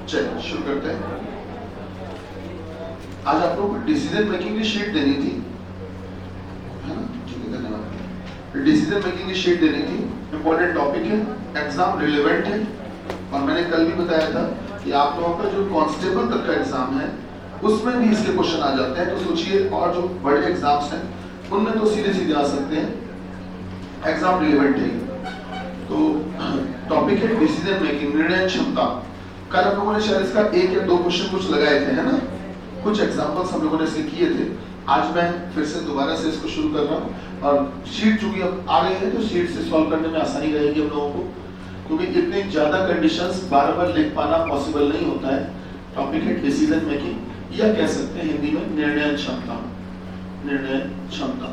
चलिए शुरू करते हैं। आज आप लोगों को डिसीजन मेकिंग की शीट देनी थी, है ना? ठीक है, धन्यवाद। डिसीजन मेकिंग की शीट देनी थी, इंपॉर्टेंट टॉपिक है, एग्जाम रिलेवेंट है। और मैंने कल भी बताया था कि आप लोगों का जो कांस्टेबल तक का एग्जाम है उसमें भी इसके क्वेश्चन आ जाते हैं। तो सोचिए, और जो बड़े एग्जाम्स हैं उनमें तो सीधे सीधे आ सकते हैं, एग्जाम रिलेवेंट है। तो टॉपिक है डिसीजन मेकिंग, निर्णय क्षमता। कल हम लोगों ने शायद इसका एक या दो क्वेश्चन कुछ लगाए थे, है ना? कुछ एग्जांपल्स हम लोगों ने इसके किए थे। आज मैं फिर से दोबारा से इसको शुरू कर रहा हूँ, और शीट चूंकि अब आ गई है तो शीट से सॉल्व करने में आसानी रहेगी हम लोगों को, क्योंकि इतनी ज्यादा कंडीशंस बार बार लिख पाना पॉसिबल नहीं होता है। टॉपिक है डिसीजन मेकिंग, या कह सकते हैं हिंदी में निर्णय क्षमता। निर्णय क्षमता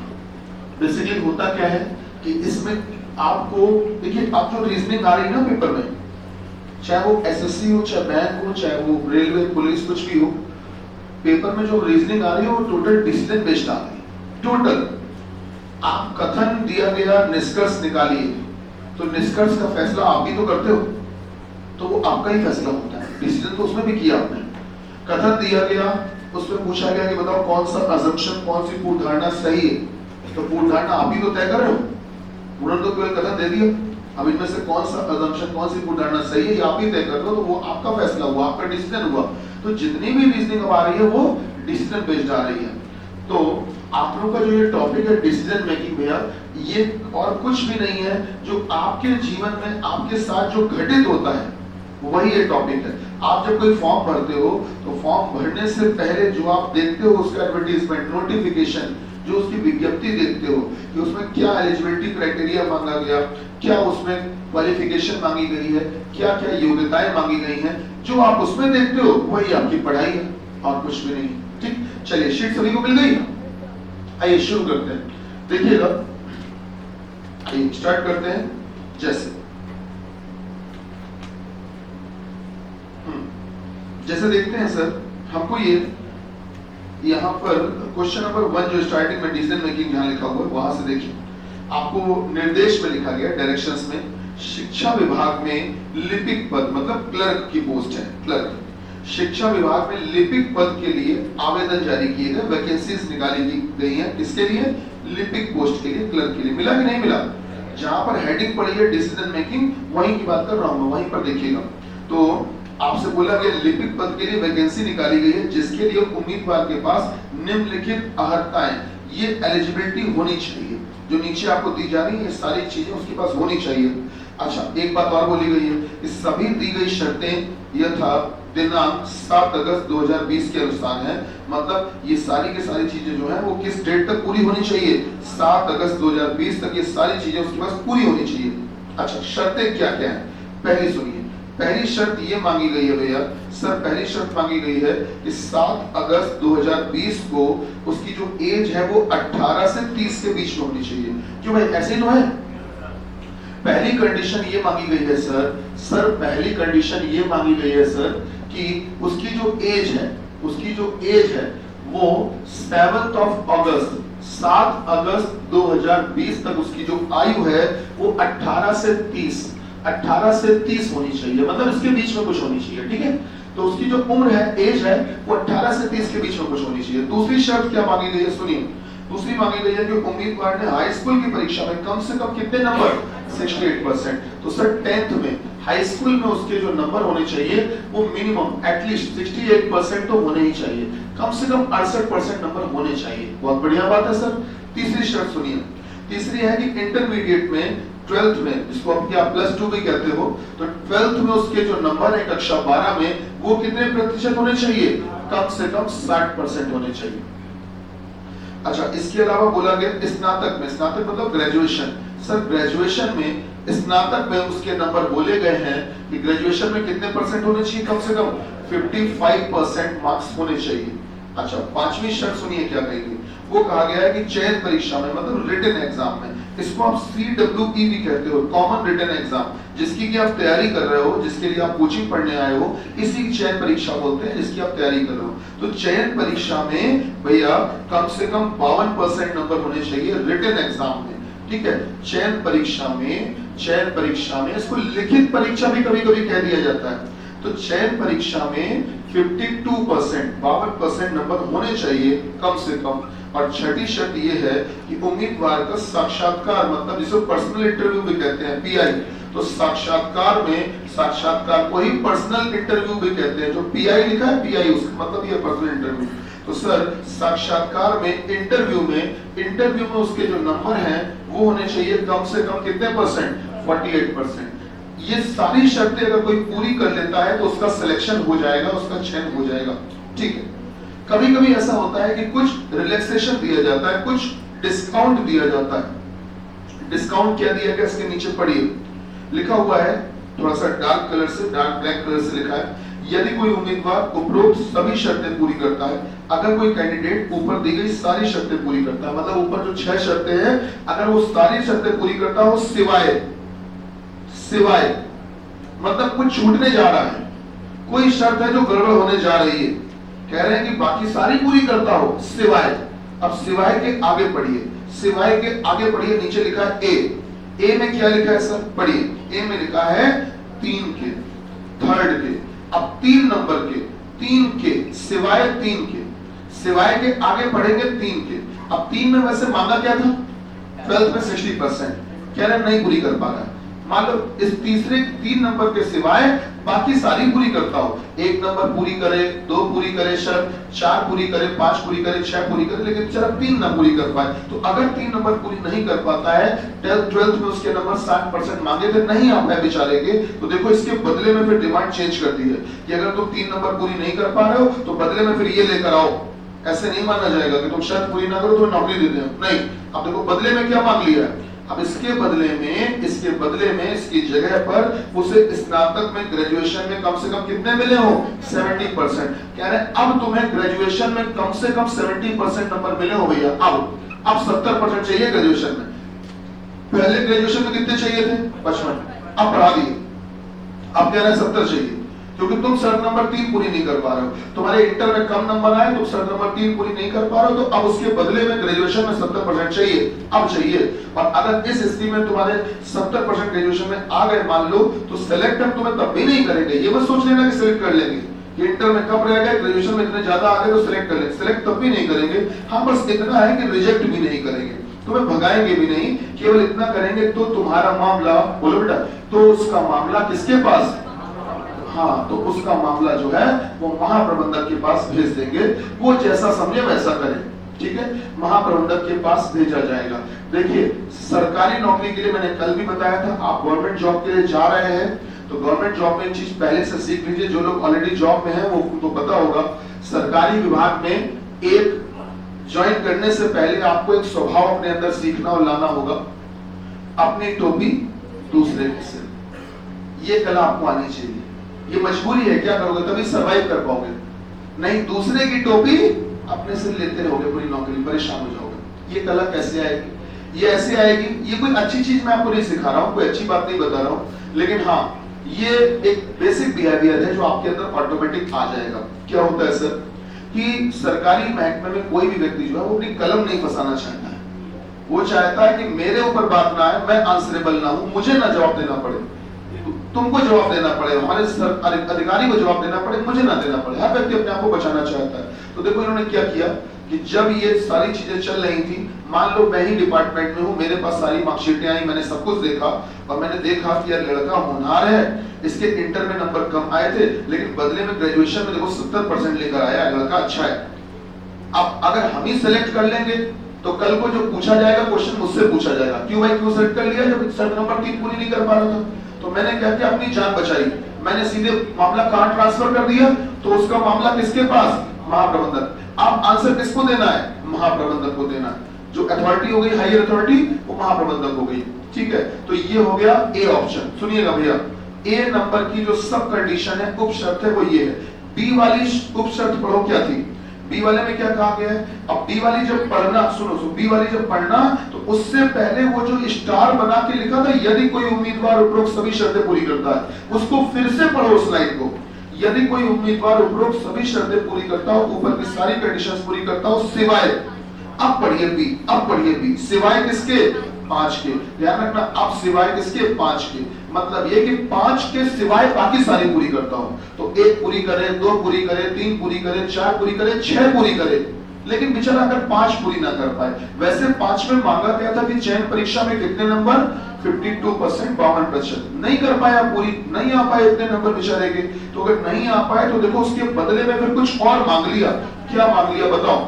बेसिकली होता क्या है कि इसमें आपको देखिए, आप जो रीजनिंग आ रही है ना पेपर में, चाहे वो एसएससी हो, चाहे बैंक हो, चाहे वो रेलवे पुलिस कुछ भी हो, पेपर में जो रीजनिंग आ रही है वो टोटल डिसीजन बेस्ड आ रही है। टोटल आप कथन दिया गया, निष्कर्ष निकालिए, तो निष्कर्ष का फैसला आप भी तो करते हो, तो वो आपका ही फैसला होता है। डिसीजन तो उसमें भी किया आपने। कथन दिया गया, उसमें पूछा गया कि बताओ कौन सा अजम्पशन, कौन सी पूर्व धारणा सही है, तो पूर्व धारणा आप ही तो तय कर रहे हो। उन्होंने तो केवल कथन दे दिया, अब इनमें से कौन सा अजम्पशन, कौन सी पूर्व धारणा सही है, ये आप ही तय कर रहे हो, तो वो आपका फैसला हुआ, आपका डिसीजन हुआ। तो जितनी भी रीजनिंग आ रही है वो डिसीजन बेस्ड आ रही है। तो आप लोगों का जो ये टॉपिक है डिसीजन मेकिंग भैया, ये और कुछ भी नहीं है, जो आपके जीवन में आपके साथ जो घटित होता है वही ये टॉपिक है। आप जब कोई फॉर्म भरते हो तो फॉर्म भरने से पहले जो आप देखते हो उसका एडवर्टाइजमेंट, नोटिफिकेशन, जो उसकी विज्ञप्ति देखते हो कि उसमें क्या एलिजिबिलिटी क्राइटेरिया मांगा गया, क्या उसमें क्वालिफिकेशन मांगी गई है, क्या क्या योग्यताएं मांगी गई हैं, जो आप उसमें देखते हो वही आपकी पढ़ाई है और कुछ भी नहीं। ठीक, चलिए शीट सभी को मिल गई, आइए शुरू करते हैं। देखिएगा, आइए स्टार्ट करते हैं। जैसे देखते हैं सर, हमको ये यहाँ पर क्वेश्चन नंबर 1 जो स्टार्टिंग में डिसीजन मेकिंग यहाँ लिखा हुआ है, वहां से देखिए, आपको निर्देश में लिखा गया, डायरेक्शंस में, शिक्षा विभाग में लिपिक पद, मतलब क्लर्क की पोस्ट है, क्लर्क। शिक्षा विभाग में लिपिक पद के लिए आवेदन जारी किए गए, वैकेंसीज निकाली गई हैं। किसके लिए? लिपिक पोस्ट के लिए, क्लर्क के लिए। मिला कि नहीं मिला? जहां पर हेडिंग पड़ी है डिसीजन मेकिंग, वहीं की बात कर रहा हूं मैं, वहीं पर देखिएगा। तो आपसे बोला गया लिपिक पद के लिए वैकेंसी निकाली गई है, जिसके लिए उम्मीदवार के पास निम्नलिखित अर्हताएं, ये एलिजिबिलिटी होनी चाहिए। जो नीचे आपको दी जा रही है ये सारी चीजें उसके पास होनी चाहिए। अच्छा, एक बात और बोली गई है कि सभी दी गई शर्तें यथा दिनांक 7 अगस्त 2020 के अनुसार है। मतलब ये सारी की सारी चीजें जो है वो किस डेट तक पूरी होनी चाहिए? 7 अगस्त 2020 तक ये सारी चीजें उसके पास पूरी होनी चाहिए। अच्छा, शर्तें क्या क्या है? पहली सुनिए, पहली शर्त ये मांगी गई है भैया सर, पहली शर्त मांगी गई है कि 7 अगस्त 2020 को उसकी जो एज है वो 18 से 30 के बीच में होनी चाहिए। क्यों भाई, ऐसे ही तो है। पहली कंडीशन ये मांगी गई है सर, पहली कंडीशन ये मांगी गई है सर कि उसकी जो एज है, उसकी जो एज है वो 7 अगस्त 7 अगस्त 2020 तक उसकी जो आयु है वो 18 से 30 होनी चाहिए। मतलब इसके बीच में कुछ होनी चाहिए, ठीक है? तो उसकी जो उम्र है, एज है, वो 18 से 30 के बीच में कुछ होनी चाहिए। दूसरी शर्त क्या मांगी गई है सुनिए, दूसरी मांगी गई है कि उम्मीदवार ने हाई स्कूल की परीक्षा में कम से कम कितने नंबर? 68%। तो सर 10th में हाई स्कूल में उसके जो नंबर होने चाहिए वो मिनिमम एटलीस्ट 68% तो होने ही चाहिए, कम से कम 68% नंबर होने चाहिए। बहुत बढ़िया बात है सर। तीसरी शर्त सुनिए, तीसरी है कि इंटरमीडिएट में 12th में, जिसको आप +2 भी कहते हो, तो 12th में उसके जो नंबर है कक्षा 12 में वो कितने प्रतिशत होने चाहिए? कम से कम 60% होने चाहिए। अच्छा, इसके अलावा बोला गया स्नातक में, स्नातक मतलब ग्रेजुएशन। सर ग्रेजुएशन में, स्नातक में उसके नंबर बोले गए हैं कि ग्रेजुएशन में कितने परसेंट होने चाहिए? कम से कम 55% मार्क्स होने चाहिए। अच्छा, पांचवी शर्त सुनिए क्या कहेगी, वो कहा गया है कि चयन परीक्षा में, मतलब रिटन एग्जाम में, इसको आप CWE भी कहते हो, कॉमन रिटन एग्जाम, जिसकी की आप तैयारी कर रहे हो, जिसके लिए आप कोचिंग पढ़ने आए हो, इसी की चयन परीक्षा बोलते हैं, जिसकी आप तैयारी कर रहे हो। तो चयन परीक्षा में भैया कम से कम 52% नंबर होने चाहिए रिटन एग्जाम में, ठीक है? चयन परीक्षा में, इसको लिखित परीक्षा भी कभी कभी कह दिया जाता है। तो चयन परीक्षा में 52% नंबर होने चाहिए कम से कम। और छठी शर्त ये है कि उम्मीदवार का साक्षात्कार, मतलब जिसे पर्सनल इंटरव्यू भी कहते हैं, पीआई, तो साक्षात्कार में, साक्षात्कार को ही पर्सनल इंटरव्यू भी कहते हैं। जो पीआई लिखा है, पीआई उसका मतलब ये पर्सनल इंटरव्यू। तो सर साक्षात्कार में, इंटरव्यू में उसके जो नंबर हैं वो होने चाहिए कम से कम कितने परसेंट? 48%। ये सारी शर्तें अगर कोई पूरी कर लेता है तो उसका सिलेक्शन हो जाएगा, उसका चयन हो जाएगा। ठीक है। कभी कभी ऐसा होता है कि कुछ रिलैक्सेशन दिया जाता है, कुछ डिस्काउंट दिया जाता है। डिस्काउंट क्या दिया गया इसके नीचे पढ़िए, लिखा हुआ है थोड़ा सा डार्क कलर से, डार्क ब्लैक कलर से लिखा है, यदि कोई उम्मीदवार उपरोक्त सभी शर्तें पूरी करता है, अगर कोई कैंडिडेट ऊपर दी गई सारी शर्तें पूरी करता है, मतलब ऊपर जो 6 शर्तें हैं अगर वो सारी शर्तें पूरी करता हो सिवाय मतलब कुछ छूटने जा रहा है, कोई शर्त है जो गड़बड़ होने जा रही है, कह रहे हैं कि बाकी सारी पूरी करता हो सिवाय। अब सिवाय के आगे पढ़िए, सिवाय के आगे पढ़िए, नीचे लिखा है ए में क्या लिखा है सर? पढ़िए, ए में लिखा है 3 के, थर्ड के, अब 3 नंबर के, 3 के सिवाय 3 के, सिवाय के आगे पढ़ेंगे 3 के। अब 3 में वैसे मांगा क्या था? 12th में 60%, कह रहे नहीं पूरी कर पा रहा है। मान लो इस तीसरे 3 नंबर के सिवाय बाकी सारी पूरी करता हो, 1 नंबर पूरी करे, 2 पूरी करे, शर्त 4 पूरी करे, 5 पूरी करे, 6 पूरी करे, लेकिन सिर्फ 3 ना पूरी कर पाए। तो अगर 3 नंबर पूरी नहीं कर पाता है, 12th में उसके नंबर 60% मांगे थे, नहीं आ पाए बेचारे के, तो देखो इसके बदले में फिर डिमांड चेंज कर दी है कि अगर तुम 3 नंबर पूरी नहीं कर पा रहे हो तो बदले में फिर ये लेकर आओ। ऐसे नहीं माना जाएगा कि तुम शर्त पूरी ना करो तो नौकरी दे दें, नहीं। अब देखो बदले में क्या मांग लिया है, अब इसके बदले में इसकी जगह पर उसे स्नातक में, ग्रेजुएशन में कम से कम कितने मिले हो? 70%। कह रहे अब तुम्हें ग्रेजुएशन में कम से कम 70% नंबर मिले हो भैया। अब 70% चाहिए ग्रेजुएशन में। पहले ग्रेजुएशन में कितने चाहिए थे? 55, अब बढ़ा दिए, अब कह रहे 70 चाहिए, क्योंकि तुम शर्त नंबर 3 पूरी नहीं कर पा रहे हो, तुम्हारे इंटर में कम नंबर आए, तुम शर्त नंबर 3 पूरी नहीं कर पा रहे हो, तो अब उसके बदले में ग्रेजुएशन में 70% चाहिए, अब चाहिए। और अगर इस स्थिति में तुम्हारे 70% ग्रेजुएशन में आ गए मान लो, तो सिलेक्ट हम तुम्हें तब भी नहीं करेंगे। ये मत सोच लेना कि सिलेक्ट कर लेंगे, ये इंटर में कम रह गए, ग्रेजुएशन में इतने ज्यादा आ गए तो सिलेक्ट कर लेंगे, सिलेक्ट तब भी नहीं करेंगे। हाँ, बस इतना है कि रिजेक्ट भी नहीं करेंगे, तुम्हें भगाएंगे भी नहीं, केवल इतना करेंगे तो तुम्हारा मामला, बोलो बेटा, तो उसका मामला किसके पास? हाँ, तो उसका मामला जो है वो महाप्रबंधक के पास भेज देंगे, वो जैसा समझे वैसा करें। ठीक है, महाप्रबंधक के पास भेजा जाएगा। देखिए, सरकारी नौकरी के लिए मैंने कल भी बताया था, आप गवर्नमेंट जॉब के लिए जा रहे हैं तो गवर्नमेंट जॉब में एक चीज पहले से सीख लीजिए। जो लोग ऑलरेडी जॉब में हैं वो उनको पता होगा, सरकारी विभाग में एक ज्वाइन करने से पहले आपको एक स्वभाव अपने अंदर सीखना और लाना होगा, अपनी टोपी दूसरे के सिर। ये कला आपको आनी चाहिए, ये मजबूरी है, क्या करोगे तभी सरवाइव कर पाओगे, नहीं दूसरे की टोपी अपने से लेते रहोगे पूरी नौकरी, परेशान हो जाओगे। ये कला कैसे आएगी? ये ऐसे आएगी, ये कोई अच्छी चीज मैं आपको नहीं सिखा रहा हूँ, कोई अच्छी बात नहीं बता रहा हूँ, लेकिन हाँ ये एक बेसिक बिहेवियर है जो आपके अंदर ऑटोमेटिक आ जाएगा। क्या होता है सर कि सरकारी महकमे में कोई भी व्यक्ति जो है वो अपनी कलम नहीं फंसाना चाहता है, वो चाहता है कि मेरे ऊपर बात ना आए, मैं आंसरेबल ना हूं, मुझे ना जवाब देना पड़े, तुमको जवाब देना पड़े, हमारे अधिकारी को जवाब देना पड़े, मुझे ना देना पड़े। हर व्यक्ति अपने आप को बचाना चाहता है। तो देखो इन्होंने क्या किया कि जब ये सारी चीजें चल रही थी, मान लो मैं ही डिपार्टमेंट में हूँ, मेरे पास सारी मार्कशीटें आई, मैंने सब कुछ देखा और मैंने देखा कि यार लड़का होनहार है, इसके इंटर में नंबर कम आए थे, लेकिन बदले में ग्रेजुएशन में देखो 70% लेकर आया, लड़का अच्छा है। अब अगर हम ही सिलेक्ट कर लेंगे तो कल को जो पूछा जाएगा क्वेश्चन मुझसे पूछा जाएगा, क्यों भाई क्यों सिलेक्ट कर लिया जब शर्त नंबर 3 पूरी नहीं कर पा रहा था। तो मैंने क्या किया, अपनी जान बचाई, मैंने सीधे मामला कहां ट्रांसफर कर दिया, तो उसका मामला किसके पास? महाप्रबंधक। अब आंसर किसको देना है? महाप्रबंधक को देना है। जो अथॉरिटी हो गई, हायर अथॉरिटी, वो महाप्रबंधक हो गई। ठीक है, तो ये हो गया ए ऑप्शन। सुनिएगा भैया, ए नंबर की जो सब कंडीशन है, उप शर्त है, वो ये है। बी वाली उप शर्त पढ़ो क्या थी, बी वाले में क्या कहा गया है। अब बी वाली जब पढ़ना, सुनो, बी वाली जब पढ़ना तो उससे पहले वो जो स्टार बना के लिखा था, यदि कोई उम्मीदवार उपरोक्त सभी शर्तें पूरी करता है, उसको फिर से पढ़ो स्लाइड को। यदि कोई उम्मीदवार उपरोक्त सभी शर्तें पूरी करता हो, ऊपर की सारी कंडीशंस पूरी करता हो, सिवाय, अब पढ़िए बी, अब पढ़िए बी, सिवाय किसके? 5 के। ध्यान रखना, अब सिवाय किसके? 5 के। मतलब ये कि 5 के सिवाय बाकी सारी पूरी करता हूं। तो 1 पूरी करे, 2 पूरी करे, 3 पूरी करे, 4 पूरी करे, 6 पूरी करे, लेकिन बेचारा अगर 5 पूरी ना कर पाए। वैसे 5 में मांगा गया था कि चयन परीक्षा में कितने नंबर, 52%, 52%। नहीं कर पाया पूरी, नहीं आ पाए इतने नंबर बेचारे के। तो अगर नहीं आ पाए तो देखो उसके बदले में फिर कुछ और मांग लिया। क्या मांग लिया बताओ?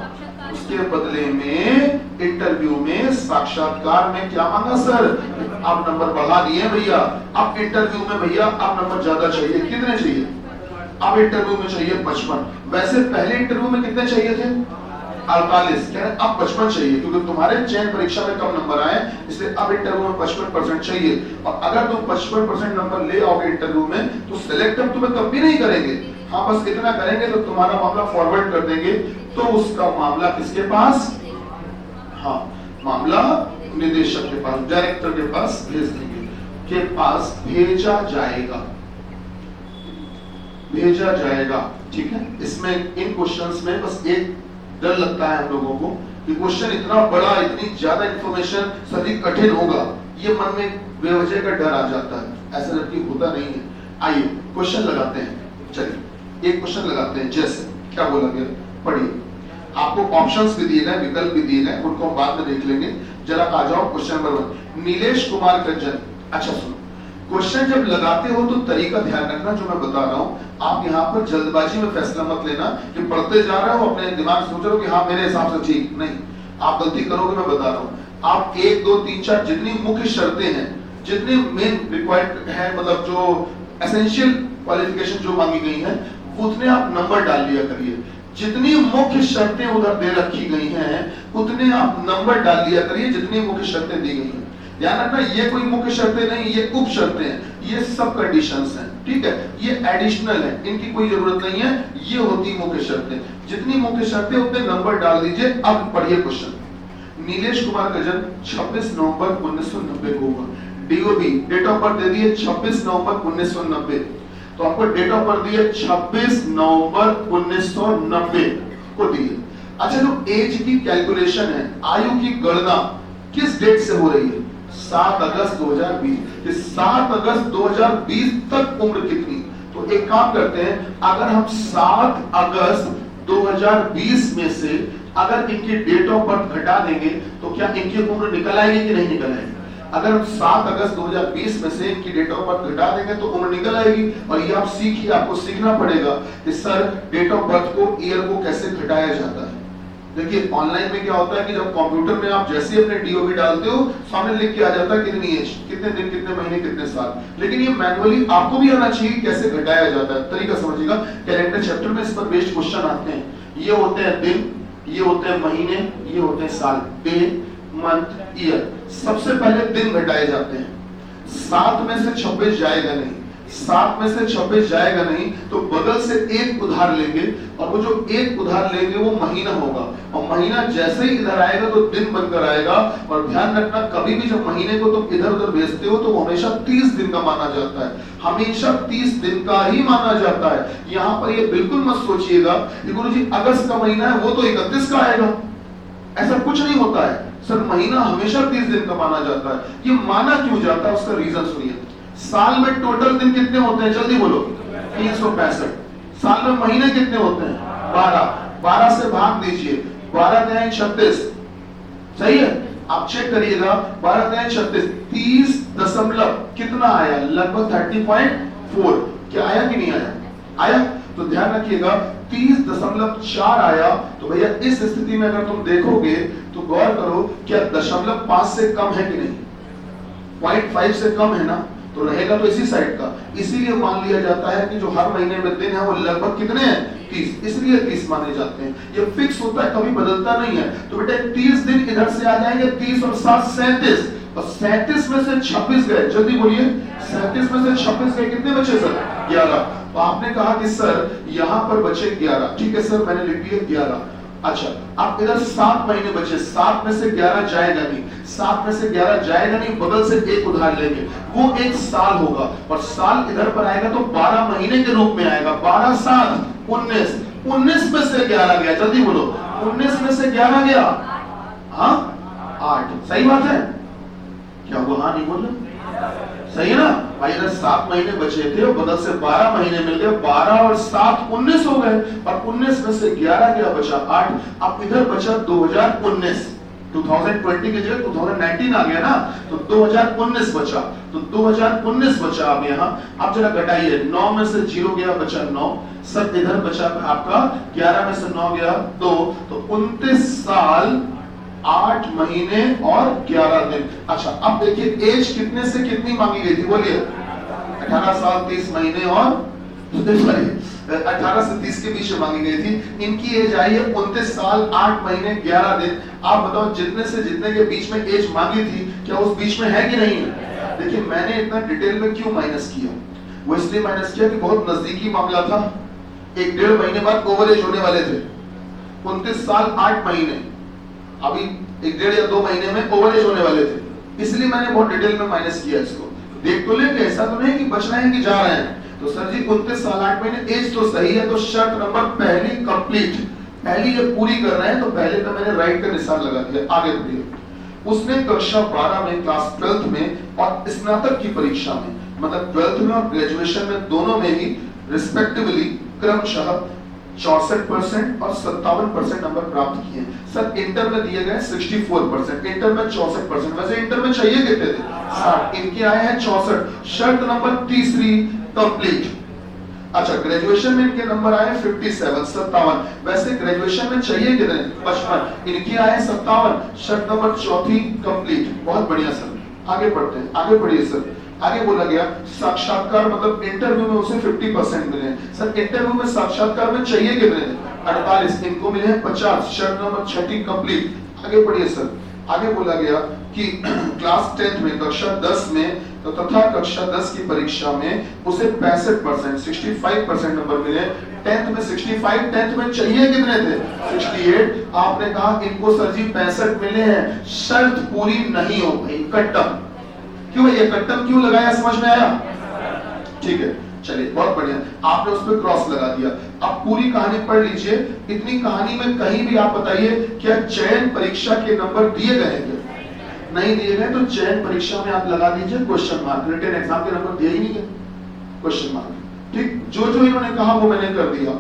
उसके बदले में इंटरव्यू में, साक्षात्कार में क्या मांगा? सर आप नंबर बढ़ा दिए भैया, अब इंटरव्यू में भैया आप नंबर ज्यादा चाहिए। कितने चाहिए? अब इंटरव्यू में चाहिए 55। वैसे पहले इंटरव्यू में कितने चाहिए थे? 48। कह रहे अब 55 चाहिए, क्योंकि तुम्हारे चयन परीक्षा में कम नंबर आए, इसलिए अब इंटरव्यू में 55% चाहिए। और अगर तुम 55% नंबर ले आओगे इंटरव्यू में तो सिलेक्ट हम तुम्हें कभी नहीं करेंगे। हाँ बस इतना करेंगे तो तुम्हारा मामला फॉरवर्ड कर देंगे। तो उसका मामला किसके पास? हाँ, मामला निदेशक के पास, डायरेक्टर के पास भेज देंगे, के पास भेजा जाएगा, भेजा जाएगा। ठीक है, इसमें इन क्वेश्चंस में बस एक डर लगता है हम लोगों को कि क्वेश्चन इतना बड़ा, इतनी ज्यादा इंफॉर्मेशन सभी कठिन होगा, ये मन में बेवजह का डर आ जाता है। ऐसा जबकि होता नहीं है। आइए क्वेश्चन लगाते हैं। चलिए एक क्वेश्चन लगाते हैं। जैसे क्या बोला गया, पढ़िए। आपको ऑप्शंस भी दिए गए, विकल्प भी दिए गए, उनको हम बाद में देख लेंगे। जरा आ जाओ क्वेश्चन नंबर 1। नीलेश कुमार का जन्म। अच्छा सुनो, क्वेश्चन जब लगाते हो तो तरीका ध्यान रखना जो मैं बता रहा हूं। आप यहाँ पर जल्दबाजी में फैसला मत लेना कि पढ़ते जा रहे हो अपने दिमाग सोच रहे हो कि हाँ मेरे हिसाब से ठीक। नहीं, आप गलती करोगे, मैं बता रहा हूँ। आप 1 2 3 4 जितनी मुख्य शर्तें हैं, जितनी मेन रिक्वायर्ड है, मतलब जो एसेंशियल क्वालिफिकेशन जो मांगी गई है, उतने आप नंबर डाल लिया करिए। जितनी मुख्य शर्तें उधर दे रखी गई हैं उतने आप नंबर डाल लिया करिए, जितनी मुख्य शर्तें दी गई हैं। ध्यान रखना, ये कोई मुख्य शर्तें नहीं, ये उप शर्तें हैं, ये सब कंडीशंस हैं। ठीक है, ये एडिशनल है, इनकी कोई जरूरत नहीं है, ये होती मुख्य शर्तें। जितनी मुख्य शर्तें उतने नंबर डाल दीजिए। अब पढ़िए क्वेश्चन। नीलेश कुमार का जन्म 26 नवंबर 1990 को हुआ। डीओबी डेट ऑफ बर्थ दे दिए 26 नवंबर 1990। तो आपको डेट ऑफ बर्थ दिए 26 नवंबर 1990 को दिए। अच्छा, जो एज की कैलकुलेशन है, आयु की गणना किस डेट से हो रही है? 7 अगस्त 2020। 7 अगस्त 2020 तक उम्र कितनी? तो एक काम करते हैं, अगर हम 7 अगस्त 2020 में से अगर इनकी डेट ऑफ बर्थ घटा देंगे तो क्या इनकी उम्र निकल आएगी कि नहीं निकल आएगी? अगर हम 7 अगस्त 2020 में से इनकी डेट ऑफ बर्थ घटा देंगे तो उम्र निकल आएगी। और ये आप सीखिए, आपको सीखना पड़ेगा कि सर डेट ऑफ बर्थ को, ईयर को कैसे घटाया जाता है। देखिए ऑनलाइन में क्या होता है कि जब कंप्यूटर में आप जैसे अपने डीओबी डालते हो, सामने लिख के आ जाता है कितनी एज, कितने दिन, कितने महीने, कितने साल। लेकिन ये मैनुअली आपको भी आना चाहिए कैसे घटाया जाता है। तरीका समझिएगा, कैलेंडर चैप्टर में इस पर बेस्ड क्वेश्चन आते हैं। ये होते हैं दिन, ये होते हैं महीने, ये होते हैं साल, डे, मंथ, ईयर। सबसे पहले दिन घटाए जाते हैं। 7 में से 26 जाएगा नहीं, 7 में से 26 जाएगा नहीं, तो बगल से एक उधार लेंगे, और वो जो एक उधार लेंगे वो महीना होगा। और महीना जैसे ही इधर आएगा तो दिन बनकर आएगा। और ध्यान रखना, कभी भी जब महीने को तुम इधर उधर भेजते हो तो वो हमेशा 30 दिन का माना जाता है, हमेशा 30 दिन का ही माना जाता है। यहाँ पर ये बिल्कुल मत सोचिएगा कि गुरुजी अगस्त का महीना है वो तो 31 का आएगा, ऐसा कुछ नहीं होता है। सर महीना हमेशा 30 दिन का माना जाता है। ये माना क्यों जाता है उसका रीजन सुनिए। साल में टोटल दिन कितने होते हैं, जल्दी बोलो? 365। साल में महीने कितने होते हैं? 12। 12 से भाग दीजिए, 12 तिहाई 36। सही है, आप चेक करिएगा, 12 तिहाई 36, 30 दशमलव कितना आया? लगभग 30.4। क्या आया कि नहीं आया? आया। तो ध्यान रखिएगा 30.4 आया। तो भैया इस स्थिति में अगर तुम देखोगे तो गौर करो, क्या 0.5 से कम है कि नहीं? 0.5 से कम है ना, तो रहेगा तो इसी साइड का। इसीलिए मान लिया जाता है कि जो हर महीने में दिन है वो लगभग कितने हैं? 30। इसलिए 30 माने जाते हैं। ये फिक्स होता है, कभी बदलता नहीं है। तो बेटा 30 दिन इधर से आ जाएंगे, 30 और 7 37। और 37 में से 26 गए, जल्दी बोलिए। 37 में से 26 गए, कितने बचे सर? 11। तो आपने कहा कि सर यहाँ पर बचे 11। ठीक है सर, मैंने लिख दिया 11। अच्छा, अब इधर 7 महीने बचे, 7 में से 11 जाएगा नहीं, 7 में से 11 जाएगा नहीं, बगल से एक उधार लेंगे, वो एक साल होगा। और साल इधर पर आएगा तो 12 महीने के रूप में आएगा। 12 7 19, 19 में से 11 गया, जल्दी बोलो। 19 में से 11 गया, हाँ 8। सही बात है क्या? वो हाँ नहीं बोल रहे? सही है ना भाई? इधर 7 महीने बचे थे और बदल से 12 महीने मिल गए, 12 और 7 19 हो गए, और 19 में से 11 क्या बचा? 8। अब इधर बचा 2019, 2020 की जगह 2019 आ गया ना, तो 2019 बचा, तो 2019 बचा। अब यहाँ अब जरा घटाइए, 9 में से 0 गया, बचा 9, सब इधर बचा आपका 11 में से 9 गया 2, तो 29 साल 8 महीने और 11 दिन। अच्छा अब देखिए एज कितने से कितनी मांगी गई थी, बोलिए? 18 साल 30 महीने और 18 से 30 के बीच में मांगी गई थी। इनकी एज आई है 29 साल 8 महीने 11 दिन। आप बताओ जितने से जितने के बीच में एज मांगी थी, क्या उस बीच में है कि नहीं है? देखिए मैंने इतना डिटेल में क्यों माइनस किया, वो इसलिए माइनस किया कि बहुत नजदीकी मामला था, 1-1.5 महीने बाद ओवर एज होने वाले थे। 29 साल 8 महीने, अभी 1-1.5 या 2 महीने में ओवर एज होने वाले थे, इसलिए मैंने बहुत डिटेल में माइनस किया इसको। देख तो लेंगे, ऐसा तो नहीं कि बच रहे हैं कि जा रहे हैं। तो सर जी 29 साल 8 महीने एज तो सही है, तो शर्त नंबर पहली कंप्लीट, पहली जब पूरी कर रहे हैं तो पहले तो मैंने राइट का निशान लगा दिया। आगे बढ़िए। उसने कक्षा 12 में, क्लास 12 में और स्नातक की परीक्षा में, मतलब 12th में और ग्रेजुएशन में दोनों में ही रिस्पेक्टिवली क्रमशः 64% और 57% नंबर प्राप्त किए। सर इंटर में दिए गए 64%, इंटर में 64%, वैसे इंटर में चाहिए कितने थे? 60, इनके आए हैं 64। शर्त नंबर तीसरी कंप्लीट। अच्छा ग्रेजुएशन में इनके नंबर आए 57, 57, वैसे ग्रेजुएशन में चाहिए कितने? 55, इनके आए 57। शर्त नंबर चौथी कंप्लीट। बहुत बढ़िया सर, आगे बढ़ते हैं, आगे बढ़िए सर। आगे बोला गया साक्षात्कार, मतलब इंटरव्यू में उसे 50% मिले। सर इंटरव्यू में साक्षात्कार में चाहिए कितने? 48, इनको मिले हैं 50। शर्त नंबर छठी कंप्लीट। आगे बढ़िए सर। आगे बोला गया कि क्लास 10th में, कक्षा 10 में तो तथा कक्षा 10 की परीक्षा में उसे 65%, 65% नंबर मिले। 10th में 65, 10th में चाहिए कितने थे? 68। आपने कहा इनको सर जी 65 मिले हैं, शर्त पूरी नहीं हो पाई, कट्टम। क्यों ये कट्टम क्यों लगाया, समझ में आया? ठीक है चलिए बहुत बढ़िया, आपने उस पर क्रॉस लगा दिया। अब पूरी कहानी पढ़ लीजिए। इतनी कहानी में कहीं भी आप बताइए क्या चयन परीक्षा के नंबर दिए गए हैं? नहीं दिए गए, तो चयन परीक्षा में आप लगा दीजिए क्वेश्चन मार्क। रिटन एग्जाम के नंबर दिए ही नहीं गए, क्वेश्चन मार्क। ठीक, जो जो इन्होंने कहा वो मैंने कर दिया।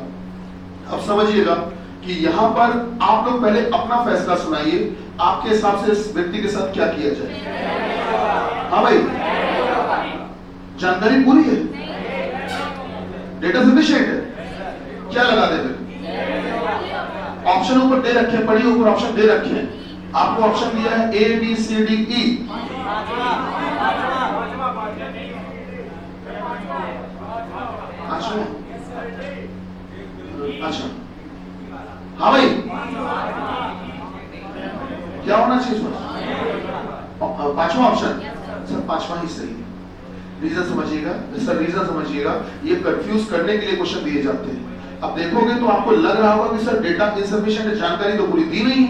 अब समझिएगा कि यहाँ पर आप लोग पहले अपना फैसला सुनाइए, आपके हिसाब से इस व्यक्ति के साथ क्या किया जाए। हाँ भाई, जानकारी पूरी है, डेटा सफिशिएंट है, क्या लगा दे फिर? ऑप्शन ऊपर दे रखे हैं, पढ़िए ऊपर ऑप्शन दे रखे हैं। आपको ऑप्शन दिया है A B C D E। अच्छा हाँ भाई, क्या होना चाहिए इसमें? पांचवा ऑप्शन सर, पांचवा ही सही है। रीजन समझिएगा सर, रीजन समझिएगा, ये कंफ्यूज करने के लिए क्वेश्चन दिए जाते हैं। अब देखोगे तो आपको लग रहा होगा कि सर डेटा इनसफिशिएंट, जानकारी तो पूरी दी नहीं,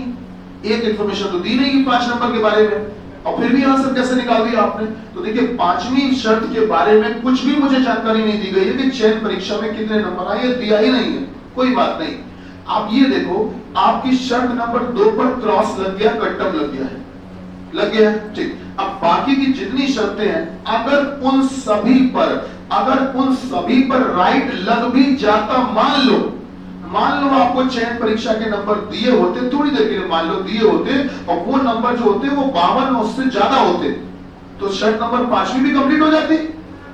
एक इंफॉर्मेशन तो दी नहीं 5 नंबर के बारे में, और फिर भी आंसर कैसे निकाल दिया आपने? तो देखिए 5वीं शर्त के बारे में कुछ भी मुझे जानकारी नहीं दी गई है कि चयन परीक्षा में कितने नंबर आए, दिया ही नहीं है, कोई बात नहीं। आप ये देखो, आपकी शर्त नंबर 2 पर क्रॉस लग गया, कट्टम लग गया है, लग गया है, ठीक। अब बाकी की जितनी शर्तें हैं, अगर उन सभी पर राइट लग भी जाता, मान लो आपको चयन परीक्षा के नंबर दिए होते, थोड़ी देर के लिए मान लो दिए होते, और वो नंबर जो होते वो 52 उससे ज्यादा होते, तो शर्त नंबर 5वीं भी कंप्लीट हो जाती।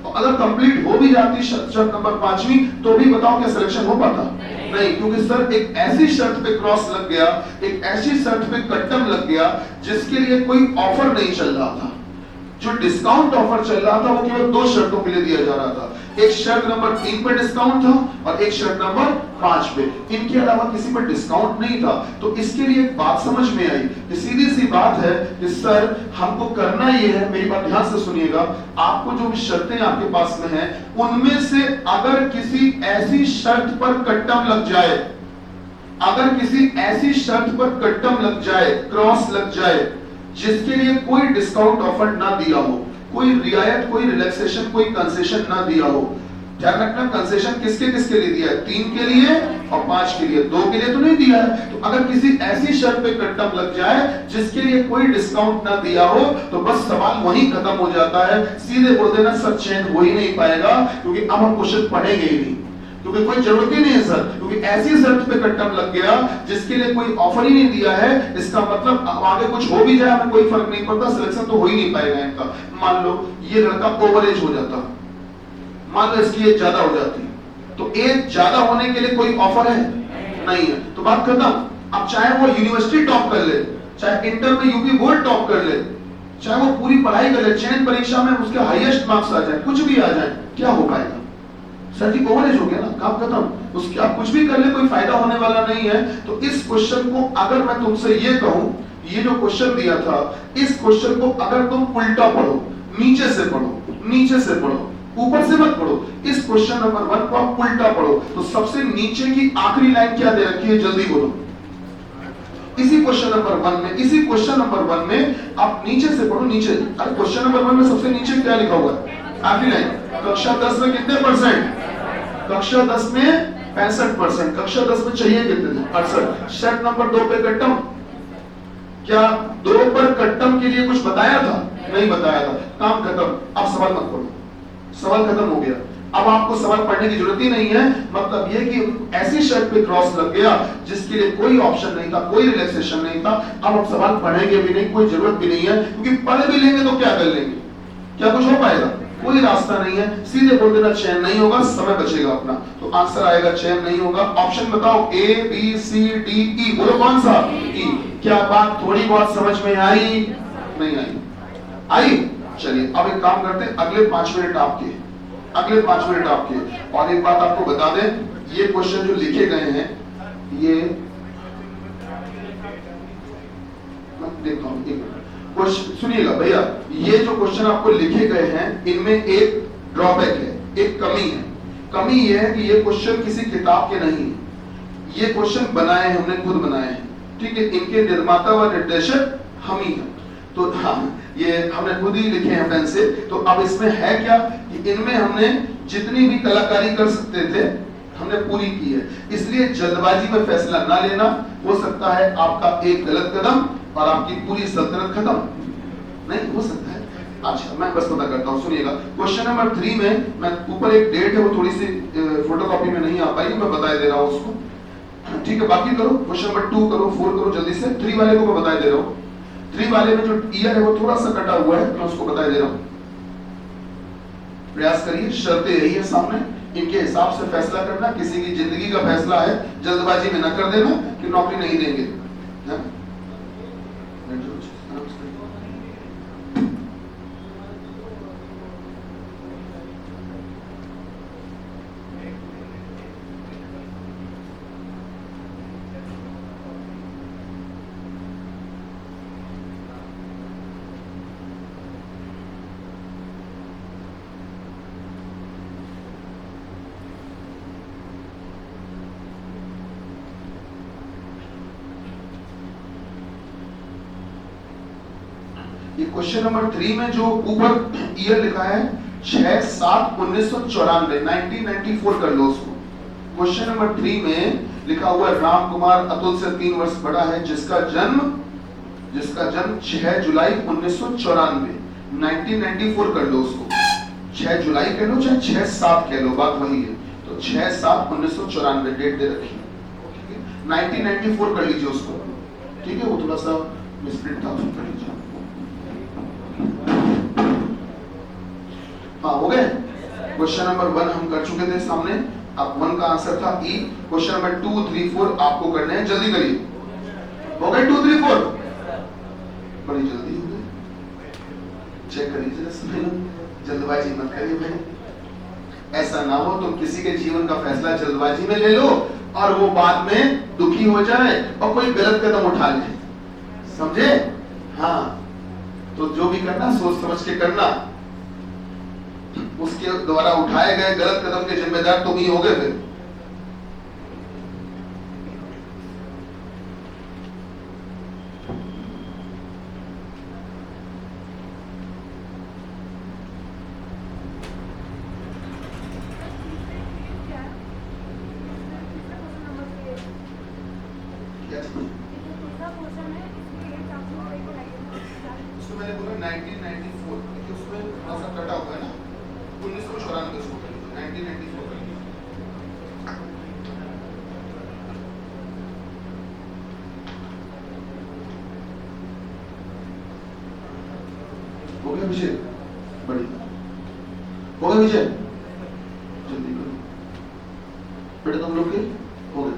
और अगर कंप्लीट हो भी जाती शर्त नंबर 5वीं, तो भी बताओ क्या सिलेक्शन हो पाता? नहीं, क्योंकि सर एक ऐसी शर्त पे क्रॉस लग गया, एक ऐसी शर्त पे कट्टम लग गया जिसके लिए कोई ऑफर नहीं चल रहा था। जो डिस्काउंट ऑफर चल रहा था वो केवल 2 शर्तों के लिए दिया जा रहा था, एक शर्त नंबर 3 पे डिस्काउंट था और एक शर्त नंबर 5 पे, इनके अलावा किसी पर डिस्काउंट नहीं था। तो इसके लिए एक बात समझ में आई, सीधी सी बात है कि सर हमको करना ये है, मेरी बात ध्यान से सुनिएगा, आपको जो भी शर्तें आपके पास में हैं उनमें से अगर किसी ऐसी शर्त पर कट्टम लग जाए, अगर किसी ऐसी शर्त पर कट्टम लग जाए, क्रॉस लग जाए, जिसके लिए कोई डिस्काउंट ऑफर ना दिया हो, कोई रियायत, कोई रिलैक्सेशन, कोई कंसेशन ना दिया हो, ध्यान रखना, कंसेशन किसके किसके लिए दिया है? 3 के लिए और 5 के लिए, 2 के लिए तो नहीं दिया है। तो अगर किसी ऐसी शर्त पे कट्टम लग जाए जिसके लिए कोई डिस्काउंट ना दिया हो, तो बस सवाल वहीं खत्म हो जाता है। सीधे बोल देना सर चेंज हो ही नहीं पाएगा, क्योंकि अब हम क्वेश्चन पढ़ेंगे ही नहीं, क्योंकि कोई जरूरत ही नहीं है सर, क्योंकि ऐसी शर्त पे कट्टम लग गया जिसके लिए कोई ऑफर ही नहीं दिया है। इसका मतलब अब आगे कुछ हो भी जाए हमें कोई फर्क नहीं पड़ता, सिलेक्शन तो हो ही नहीं पाएगा इनका। मान लो ये लड़का ओवरेज हो जाता, मान लो इसकी एज ज्यादा हो जाती, तो एज ज्यादा होने के लिए कोई ऑफर है? नहीं है, तो बात खत्म। अब चाहे वो यूनिवर्सिटी टॉप कर ले, चाहे इंटर में यूपी बोर्ड टॉप कर ले, चाहे वो पूरी पढ़ाई कर ले, चयन परीक्षा में उसके हाईएस्ट मार्क्स आ जाए, कुछ भी आ जाए, क्या हो पाएगा? सर जी ओवरेज हो गया ना, काम खत्म। उसके आप कुछ भी कर ले कोई फायदा होने वाला नहीं है। तो इस क्वेश्चन को अगर मैं तुमसे ये कहूं, ये जो क्वेश्चन दिया था, इस क्वेश्चन को अगर तुम उल्टा पढ़ो, नीचे से पढ़ो, नीचे से पढ़ो, ऊपर से मत पढ़ो, इस क्वेश्चन नंबर 1 को आप उल्टा पढ़ो, तो सबसे नीचे की आखिरी लाइन क्या दे रखी है, जल्दी बोलो। इसी क्वेश्चन नंबर 1 में, इसी क्वेश्चन नंबर 1 में आप नीचे से पढ़ो, नीचे। अरे क्वेश्चन नंबर 1 में सबसे नीचे क्या लिखा हुआ है? आखिरी लाइन, कक्षा 10 में कितने परसेंट? कक्षा 10 में 65%। कक्षा 10 में चाहिए कितने थे? 68। शर्त नंबर 2 पे कट्टम, क्या 2 पर कट्टम के लिए कुछ बताया था? नहीं बताया था, काम खत्म। अब सवाल मत पढ़ो, सवाल खत्म हो गया। अब आपको सवाल पढ़ने की जरूरत ही नहीं है। मतलब ये कि ऐसी शर्त पे क्रॉस लग गया जिसके लिए कोई ऑप्शन नहीं था, कोई रिलैक्सेशन नहीं था। अब हम सवाल पढ़ेंगे भी नहीं, कोई जरूरत भी नहीं है, क्योंकि पढ़ भी लेंगे तो क्या कर लेंगे? क्या कुछ हो पाएगा? कोई रास्ता नहीं है। सीधे बोल देना चयन नहीं होगा, समय बचेगा अपना। तो आंसर आएगा चयन नहीं होगा। ऑप्शन बताओ, A B C D E, बोलो कौन सा? ई। क्या बात थोड़ी बहुत समझ में आई? नहीं आई? आई? चलिए अब एक काम करते हैं, अगले 5 मिनट आपके, अगले 5 मिनट आपके। और एक बात आपको बता दें, ये क्वेश्चन जो लिखे गए हैं, ये देखता हूं, एक मिनट सुनिएगा भैया, ये जो क्वेश्चन आपको लिखे गए हैं, इनमें एक ड्रॉबैक है, एक कमी है। कमी ये है कि ये क्वेश्चन किसी किताब के नहीं, ये क्वेश्चन बनाए हैं, हमने खुद बनाए हैं, ठीक है। इनके निर्माता व निर्देशक हम ही हैं। तो हाँ, ये हमने खुद ही लिखे हैं पेन से। तो अब इसमें है क्या कि इनमें हमने जितनी भी कलाकारी कर सकते थे हमने पूरी की है, इसलिए जल्दबाजी में फैसला ना लेना। हो सकता है आपका एक गलत कदम और आपकी पूरी सल्तनत खत्म, नहीं हो सकता है। अच्छा मैं बस पता करता हूँ, सुनिएगा। क्वेश्चन नंबर 3 में मैं ऊपर एक डेट है, वो थोड़ी सी फोटोकॉपी में नहीं आ पाई, मैं बता दे रहा हूँ उसको, ठीक है। बाकी करो, क्वेश्चन नंबर 2 करो, 4 करो जल्दी से। 3 वाले को मैं बता दे रहा हूँ, 3 वाले में जो ईयर है वो थोड़ा सा कटा हुआ है, मैं उसको बता दे रहा हूँ। प्रयास करिए, शर्तें यही है सामने, इनके हिसाब से फैसला करना। किसी की जिंदगी का फैसला है, जल्दबाजी में न कर देना कि नौकरी नहीं देंगे, है? क्वेश्चन नंबर 3 में जो ऊपर ईयर लिखा है 6/7/1994, 1994 कर लो उसको। क्वेश्चन नंबर 3 में लिखा हुआ है राम कुमार अतुल से 3 वर्ष बड़ा है, जिसका जन्म 6 जुलाई 1994, 1994 कर लो उसको। 6 जुलाई कह लो चाहे 6/7 कह लो, बात वही है। तो 6/7/1994 डेट दे रखी है, 1994 कर लीजिए उसको, ठीक है। वो थोड़ा सा मिसप्रिंट था, कर लीजिए। हाँ हो गए। क्वेश्चन नंबर 1 हम कर चुके थे सामने, अब 1 का आंसर था ई। क्वेश्चन नंबर 2, 3, 4 आपको करने हैं, जल्दी करिए। हो गए 2, 3, 4? बड़ी जल्दी हो गई, चेक करिए जरा समय, जल्दबाजी मत करिए भाई। ऐसा ना हो तुम किसी के जीवन का फैसला जल्दबाजी में ले लो और वो बाद में दुखी हो जाए और कोई गलत कदम उठा ले, समझे? हाँ, तो जो भी करना सोच समझ के करना। उसके द्वारा उठाए गए गलत कदम के जिम्मेदार तुम ही होगे फिर। चाहिए? उसमें मैंने बोला 1994, देखिए उसमें थोड़ा सा कटा हुआ है ना, 1994 उसको कर लीजिए, 1994 कर लीजिए। हो गया विजय? बढ़िया, हो गया विजय? जल्दी करो बेटा, तुम लोग के हो गए।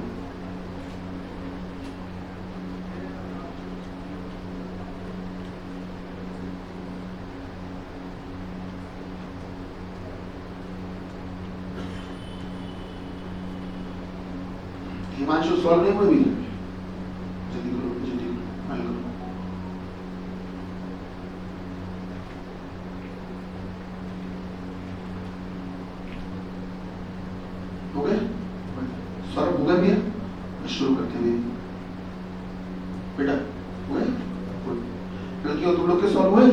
हिमांशु सॉल्व नहीं हुए भी? जल्दी करो, जल्दी करो, हल करो। हो गए? सौरभ हो गए भैया? शुरू करते हैं बेटा, हो गए? लड़कियों तुम लोग के सॉल्व हुए?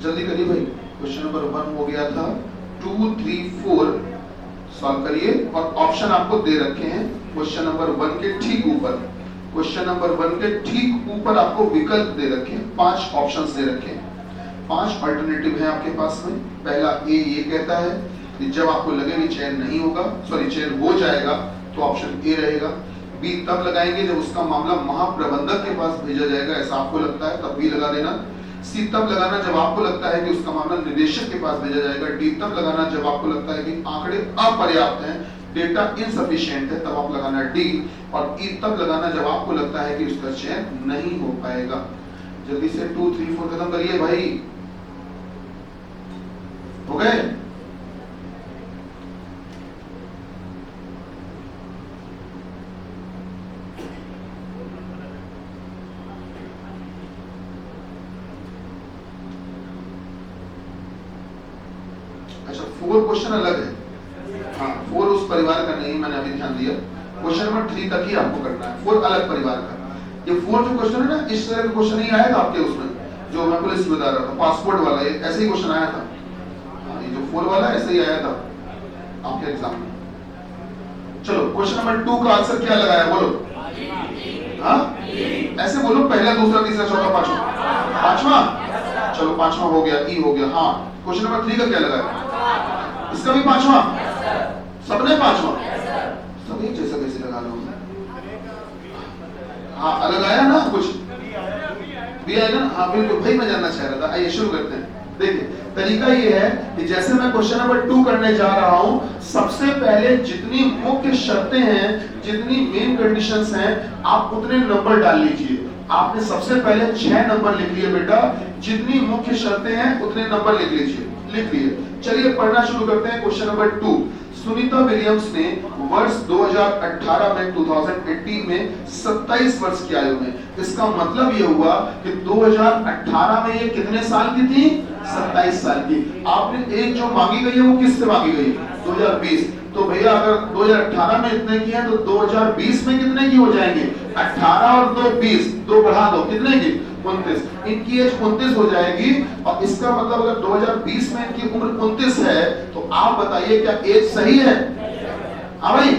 जल्दी करिए भाई, क्वेश्चन नंबर 1 हो गया था, 2, 3, 4 सॉल्व करिए। और ऑप्शन आपको दे रखे हैं क्वेश्चन नंबर 1 के ठीक ऊपर, क्वेश्चन नंबर 1 के ठीक ऊपर आपको विकल्प दे रखे हैं, 5 ऑप्शंस दे रखे हैं, 5 अल्टरनेटिव है आपके पास में। पहला ए ये कहता है कि जब आपको लगे कि चयन नहीं होगा, सॉरी चयन हो जाएगा, तो ऑप्शन ए रहेगा। बी तब लगाएंगे जब उसका मामला महाप्रबंधक के पास भेजा जाएगा, ऐसा आपको लगता है तब बी लगा देना। सी तब लगाना जब आपको लगता है कि उसका मामला निदेशक के पास भेजा जाएगा। डी तब लगाना जब आपको लगता है कि आंकड़े अपर्याप्त हैं, डेटा इनसफिशिएंट है, तब आप लगाना डी। और ई तब लगाना जब आपको लगता है कि उसका चयन नहीं हो पाएगा। जल्दी से 2, 3, 4 खत्म करिए भाई, हो गए? अच्छा 4 क्वेश्चन अलग है, हाँ 4 उस परिवार का नहीं, मैंने अभी ध्यान दिया। क्वेश्चन नंबर 3 तक ही आपको करना है, 4 अलग परिवार का। ये 4 जो क्वेश्चन है ना, इस तरह का क्वेश्चन नहीं आया था आपके उसमें, जो मैं पुलिस बता रहा था, पासपोर्ट वाला, ये ऐसे ही क्वेश्चन आया था। हाँ, ये जो 4 वाला ऐसे ही आया था आपके एग्जाम में। चलो क्वेश्चन नंबर 2 का आंसर क्या लगाया बोलो? हाँ ऐसे बोलो, पहला, दूसरा, तीसरा, चौथा, पांचवा। पांचवा, चलो पांचवा हो गया, ई हो गया। हाँ क्वेश्चन नंबर 3 का क्या लगाया? इसका भी पांचवा, सबने पांचवा, सब एक जैसा कैसे लगा लो? हाँ अलग आया ना कुछ भी आएगा ना? हाँ बिल्कुल भाई, मैं जानना चाह रहा था। आइए शुरू करते हैं। देखिए तरीका ये है कि जैसे मैं क्वेश्चन नंबर 2 करने जा रहा हूं, सबसे पहले जितनी मुख्य शर्तें हैं, जितनी मेन कंडीशंस हैं, आप उतने नंबर डाल लीजिए। आपने सबसे पहले 6 नंबर लिख लिए बेटा, जितनी मुख्य शर्तें हैं उतने नंबर लिख लीजिए, लिख लिए। चलिए पढ़ना शुरू करते हैं क्वेश्चन नंबर 2। सुनीता विलियम्स ने वर्ष 2018 में 2018 में 27 वर्ष की आयु में, इसका मतलब ये हुआ कि 2018 में ये कितने साल की थी? 27 साल की। आपने एक जो मांगी गई है वो किससे मांगी गई? 2020। तो भैया अगर 2018 में इतने की है तो 2020 में कितने की हो जाएंगे? 18 और 2 20, 2 बढ़ा दो, कितने की? 29। इनकी एज 29 हो जाएगी। और इसका मतलब अगर 2020 में इनकी उम्र 29 है, तो आप बताइए क्या एज सही है? हाँ भाई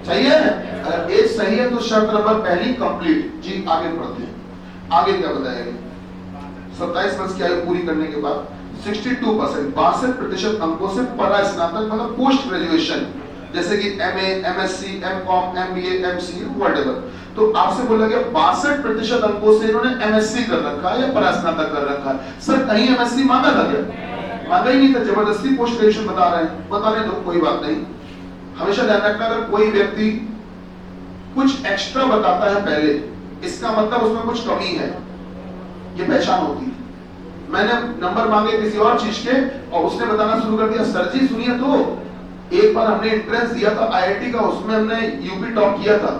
सही है। अगर एज सही है तो शर्त नंबर पहली कंप्लीट। जी आगे बढ़ते हैं, आगे क्या बताएंगे? 27 वर्ष की आयु पूरी करने के बाद 62%, 62% अंकों से परास्नातक मतलब पोस्ट ग्रेजुएशन, जैसे कि MA, MSc, MCom, MBA, MCA, whatever. तो आपसे बोला गया 62% अंकों से इन्होंने एमएससी कर रखा है या परास्नातक कर रखा है। सर कहीं एमएससी मांगा था क्या? मांगा ही नहीं था, जबरदस्ती पोस्ट ग्रेजुएशन बता रहे हैं, बताने दो कोई बात नहीं। हमेशा ध्यान रखना, अगर कोई व्यक्ति कुछ एक्स्ट्रा बताता है पहले, इसका मतलब उसमें कुछ कमी है, ये पहचान होती है। मैंने नंबर मांगे किसी और चीज के और उसने बताना शुरू कर दिया, सर जी सुनिए तो एक बार हमने एंट्रेंस दिया था आईआईटी का, उसमें हमने यूपी टॉप किया था,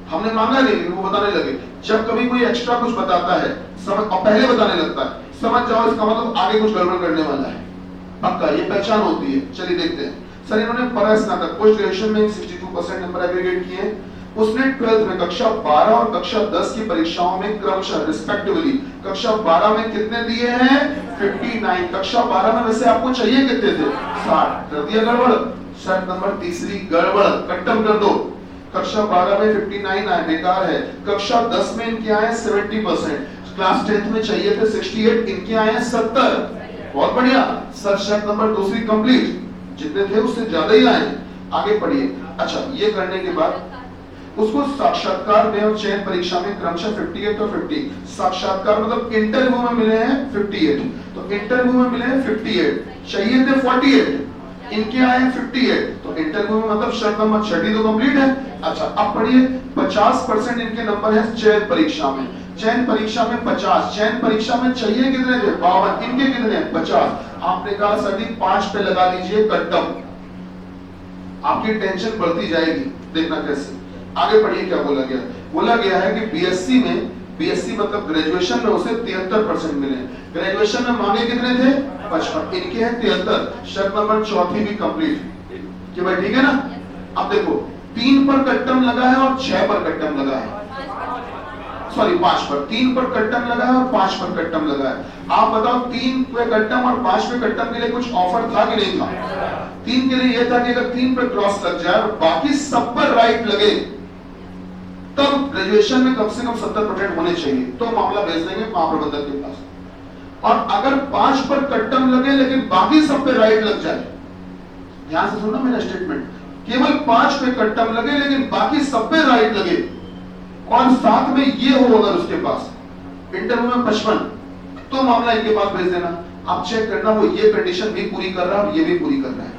हमने मांगा नहीं, लेकिन वो बताने लगे। जब कभी कोई एक्स्ट्रा कुछ बताता है समझ, और पहले बताने लगता है, समझ जाओ इसका मतलब आगे कुछ गड़बड़ करने वाला है, पक्का, ये पहचान होती है। चलिए देखते हैं। सर इन्होंने स्नातक पोस्ट ग्रेजुएशन में 62% नंबर एग्रीगेट किए। उसने 12th में कक्षा 12 और कक्षा 10 की परीक्षाओं में क्रमशः रिस्पेक्टिवली कक्षा 12 में कितने दिए हैं? 59। कक्षा 12 में वैसे आपको चाहिए कितने थे? 60। कर दिया गड़बड़। शर्त नंबर तीसरी गड़बड़, कट्टम कर दो। कक्षा 12 में 59 आए, बेकार है। कक्षा 10 में इनके आए 70%, क्लास 10th में चाहिए थे 68, इनके आए 70। बहुत बढ़िया सर, शर्त नंबर दूसरी कंप्लीट, जितने थे उससे ज्यादा ही आए। आगे पढ़िए। अच्छा, ये करने के बाद उसको साक्षात्कार में और चयन परीक्षा में क्रमशः 58 और 50, साक्षात्कार मतलब इंटरव्यू में मिले हैं 58, तो इंटरव्यू में मिले हैं 58, चाहिए थे 48, इनके आए हैं 58, तो इंटरव्यू में मतलब शर्त नंबर 6 तो कंप्लीट है। अच्छा, अब पढ़िए 50% इनके नंबर है चयन परीक्षा में, चयन परीक्षा में 50, चयन परीक्षा में चाहिए कितने थे? 52, इनके कितने? 50। आपने कहा सर जी 5 पे लगा लीजिए कट्टम, आपकी टेंशन बढ़ती जाएगी, देखना कैसे। आगे पढ़िए क्या बोला गया। बोला गया है कि बीएससी में, बीएससी मतलब ग्रेजुएशन में उसे 73% मिले, ग्रेजुएशन में मांगे कितने थे? 55, इनके हैं 73। शर्त नंबर चौथी भी कंप्लीट कि भाई ठीक है ना। अब देखो 3 पर कट्टम लगा है और 6 पर कट्टम लगा है, सॉरी 5 पर, 3 पर कट्टम लगा है और 5 पर कट्टम लगा है। आप बताओ 3 पे कट्टम और 5 पे कट्टम के लिए कुछ ऑफर था कि नहीं था? 3 के लिए यह था कि अगर 3 पर क्रॉस लग जाए और बाकी सब पर राइट लगे तब ग्रेजुएशन में कम से कम 70% होने चाहिए, तो मामला भेज देंगे महाप्रबंधक के पास। और अगर 5 पर कट्टम लगे लेकिन बाकी सब पे राइट लग जाए, ध्यान से सुनना मेरा स्टेटमेंट, केवल 5 पे कट्टम लगे लेकिन बाकी सब पे राइट लगे और साथ में ये हो अगर उसके पास इंटरव्यू में 55, तो मामला इनके पास भेज देना। आप चेक करना वो ये कंडीशन भी पूरी कर रहा है और ये भी पूरी कर रहा है,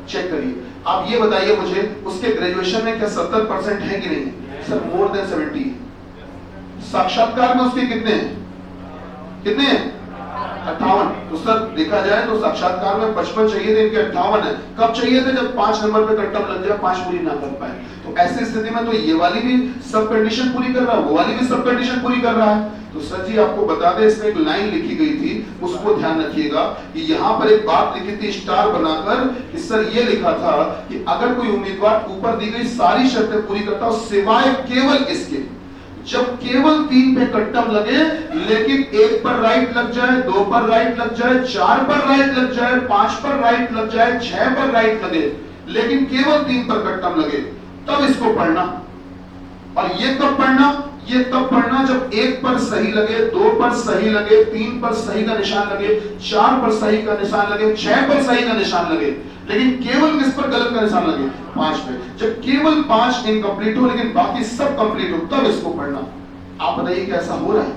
चेक करिए। आप ये बताइए मुझे उसके ग्रेजुएशन में क्या 70% है कि नहीं? Sir more than 70। साक्षात्कार में उसके कितने हैं? कितने हैं? 58। तो सर देखा जाए तो साक्षात्कार में 55 चाहिए थे, इनके 58 है। कब चाहिए थे? जब 5 नंबर पे कट्टम लग जाए, 5 पूरी ना कर पाए। तो ऐसी स्थिति में तो ये वाली भी सब कंडीशन पूरी कर रहा है, वो वाली भी सब कंडीशन पूरी कर रहा है। तो सर जी आपको बता दें, इसमें एक लाइन लिखी गई थी, उसको ध्यान रखिएगा कि यहाँ पर एक बात लिखी थी स्टार बनाकर कि सर ये लिखा था कि अगर कोई उम्मीदवार ऊपर दी गई सारी शर्तें पूरी करता हो सिवाय केवल इसके, जब केवल 3 पे कट्टम लगे लेकिन 1 पर राइट लग जाए, 2 पर राइट लग जाए, 4 पर राइट लग जाए, 5 पर राइट लग जाए, 6 पर राइट लगे लेकिन केवल 3 पर कट्टम लगे, तब इसको पढ़ना। और ये कब पढ़ना? ये तब पढ़ना जब 1 पर सही लगे, 2 पर सही लगे, 3 पर सही का निशान लगे, 4 पर सही का निशान लगे, 6 पर सही का निशान लगे, लेकिन केवल किस पर गलत का निशान लगे? 5 पे। जब केवल 5 इनकम्प्लीट हो लेकिन बाकी सब कंप्लीट हो, तब इसको पढ़ना। आप बताइए क्या ऐसा हो रहा है?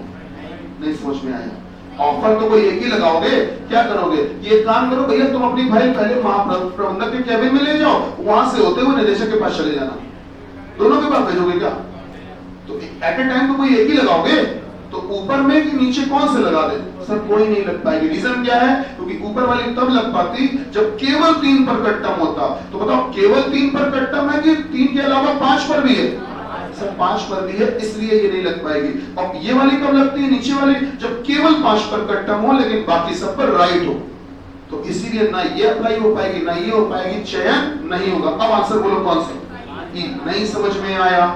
नहीं समझ में आया? ऑफर तो कोई एक ही लगाओगे, क्या करोगे? ये काम करो भैया, तुम अपनी फाइल पहले महाप्रबंधक के कैबिन में ले जाओ, वहां से होते हुए निदेशक के पास चले जाना। दोनों के पास भेजोगे क्या? तो एट ए टाइम तो कोई एक ही लगाओगे, तो ऊपर में कि नीचे कौन से लगा दे? सर कोई नहीं लग पाएगी। रीजन क्या है? क्योंकि ऊपर वाली तब लग पाती जब केवल 3 पर कट्टम होता। तो बताओ केवल 3 पर कट्टम है कि 3 के अलावा 5 पर भी है? सर 5 पर भी है, इसलिए ये नहीं लग पाएगी। और ये वाली कब लगती है? नीचे वाली, जब केवल 5 पर कट्टम हो लेकिन बाकी सब पर राइट हो। तो इसीलिए ना ये अप्लाई हो पाएगी ना ये हो पाएगी, चयन नहीं होगा। अब आंसर बोलो कौन सा? नहीं समझ में आया?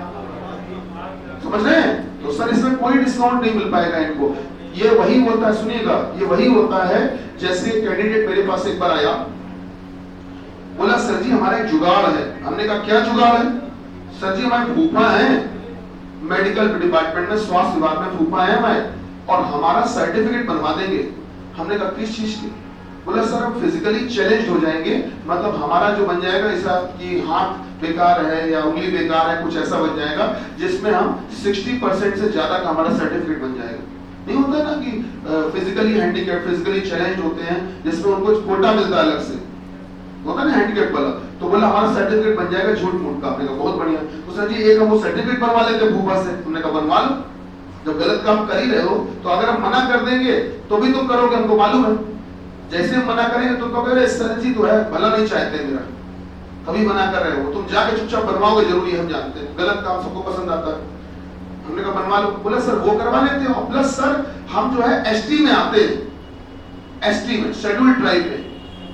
समझ रहे हैं? तो सर इसमें कोई डिस्काउंट नहीं मिल पाएगा इनको। ये वही होता है, सुनिएगा, ये वही होता है जैसे कैंडिडेट मेरे पास एक बार आया, बोला सर जी हमारा एक जुगाड़ है। हमने कहा क्या जुगाड़ है? सर जी हमारे फूफा हैं मेडिकल डिपार्टमेंट में, स्वास्थ्य विभाग में फूफा है हमारे, और हमारा सर्टिफिकेट बनवा देंगे। हमने कहा किस चीज की? बोला सर हम फिजिकली चैलेंज हो जाएंगे, मतलब हमारा जो बन जाएगा ऐसा कि हाथ बेकार है या उंगली बेकार है, कुछ ऐसा बन जाएगा जिसमें हम 60% से ज्यादा का हमारा सर्टिफिकेट बन जाएगा। नहीं होता ना कि फिजिकली हैंडीकैप, फिजिकली चैलेंज होते हैं जिसमें उनको कोटा मिलता है अलग से, होता है ना हैंडीकैप वाला। तो बोला हमारा सर्टिफिकेट बन जाएगा झूठ मूठ का। हमने कहा बहुत बढ़िया। तो सर जी एक हम वो सर्टिफिकेट बनवा लेते फूफा से। हमने कहा बनवा लो, जब गलत काम कर ही रहे हो तो अगर हम मना कर देंगे तो भी तुम करोगे, हमको मालूम है। जैसे हम मना करेंगे तो कहोगे सर जी तो है भला नहीं चाहते मेरा, कभी बना कर रहे हो, तुम जाके चुपचाप बनवाओगे, जरूरी है, हम जानते हैं गलत काम सबको पसंद आता है। हमने कहा बनवा लो, बोला सर वो करवा लेते हो, प्लस सर हम जो है एसटी में आते हैं, एसटी में शेड्यूल ट्राइब में,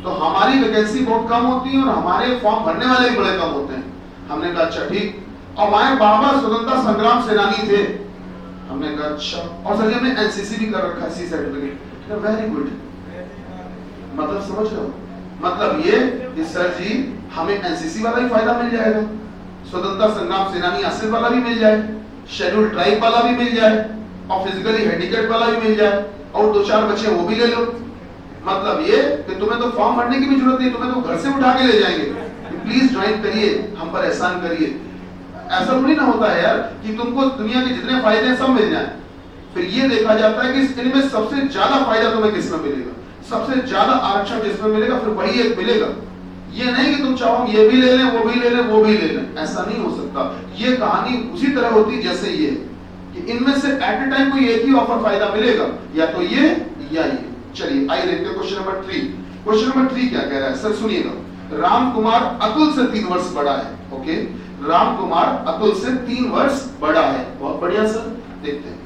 तो हमारी वैकेंसी बहुत कम होती है और हमारे फॉर्म भरने वाले भी बड़े कम होते हैं। हमने कहा अच्छा ठीक, और हमारे बाबा स्वतंत्रता संग्राम सेनानी थे। हमने कहा अच्छा, और सर जी हमने एनसीसी भी कर रखा है, सी सर्टिफिकेट। वेरी गुड, मतलब समझ रहे हो, मतलब ये कि सर जी हमें एनसीसी वाला ही फायदा मिल जाएगा, स्वतंत्रता संग्राम सेनानी आसिफ वाला भी मिल जाए, शेड्यूल ट्राइब वाला भी मिल जाए, और फिजिकली हैंडीकैप वाला भी मिल जाए, और 2-4 बच्चे वो भी ले लो। मतलब ये कि तुम्हें तो फॉर्म भरने की भी जरूरत नहीं, तुम्हें तो घर से उठा के ले जाएंगे, प्लीज ज्वाइन करिए, हम पर एहसान करिए। ऐसा थोड़ी ना होता है यार कि तुमको दुनिया के जितने फायदे हैं सब मिल जाए। फिर ये देखा जाता है कि इनमें सबसे ज्यादा फायदा तुम्हें किसमें मिलेगा, सबसे ज्यादा आरक्षण जिसमें मिलेगा, फिर वही एक मिलेगा। ये नहीं कि तुम चाहो ये भी ले लें, वो भी ले लें, वो भी ले लें, ऐसा नहीं हो सकता। ये कहानी उसी तरह होती जैसे ये कि इनमें से एट ए टाइम कोई एक ही ऑफर फायदा मिलेगा, या तो ये या ये। चलिए आइए देखते हैं क्वेश्चन नंबर 3। क्वेश्चन नंबर 3 क्या कह रहा है सर, सुनिएगा। राम कुमार अतुल से 3 वर्ष बड़ा है। ओके, राम कुमार अतुल से 3 वर्ष बड़ा है, बहुत बढ़िया सर। देखते हैं,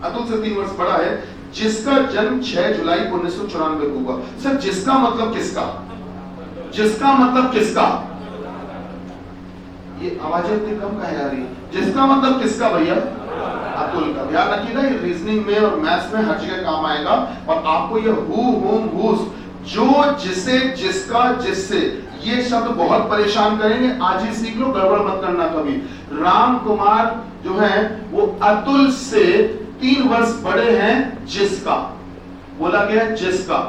अतुल से 3 वर्ष बड़ा है, जिसका जन्म 6 जुलाई 1994 को हुआ। सर जिसका मतलब किसका, जिसका मतलब किसका, ये आवाजें इतनी कम का है यार, जिसका मतलब किसका भैया, अतुल का। ध्यान रखिएगा, ये रीजनिंग में और मैथ्स में हर जगह काम आएगा। और आपको ये हु, हुम, हुस, जो, जिसे, जिसका, जिससे, ये शब्द बहुत परेशान करेंगे, आज ही सीख लो, गड़बड़ मत करना कभी। राम कुमार जो है वो अतुल से 3 वर्ष बड़े हैं, जिसका बोला गया, जिसका,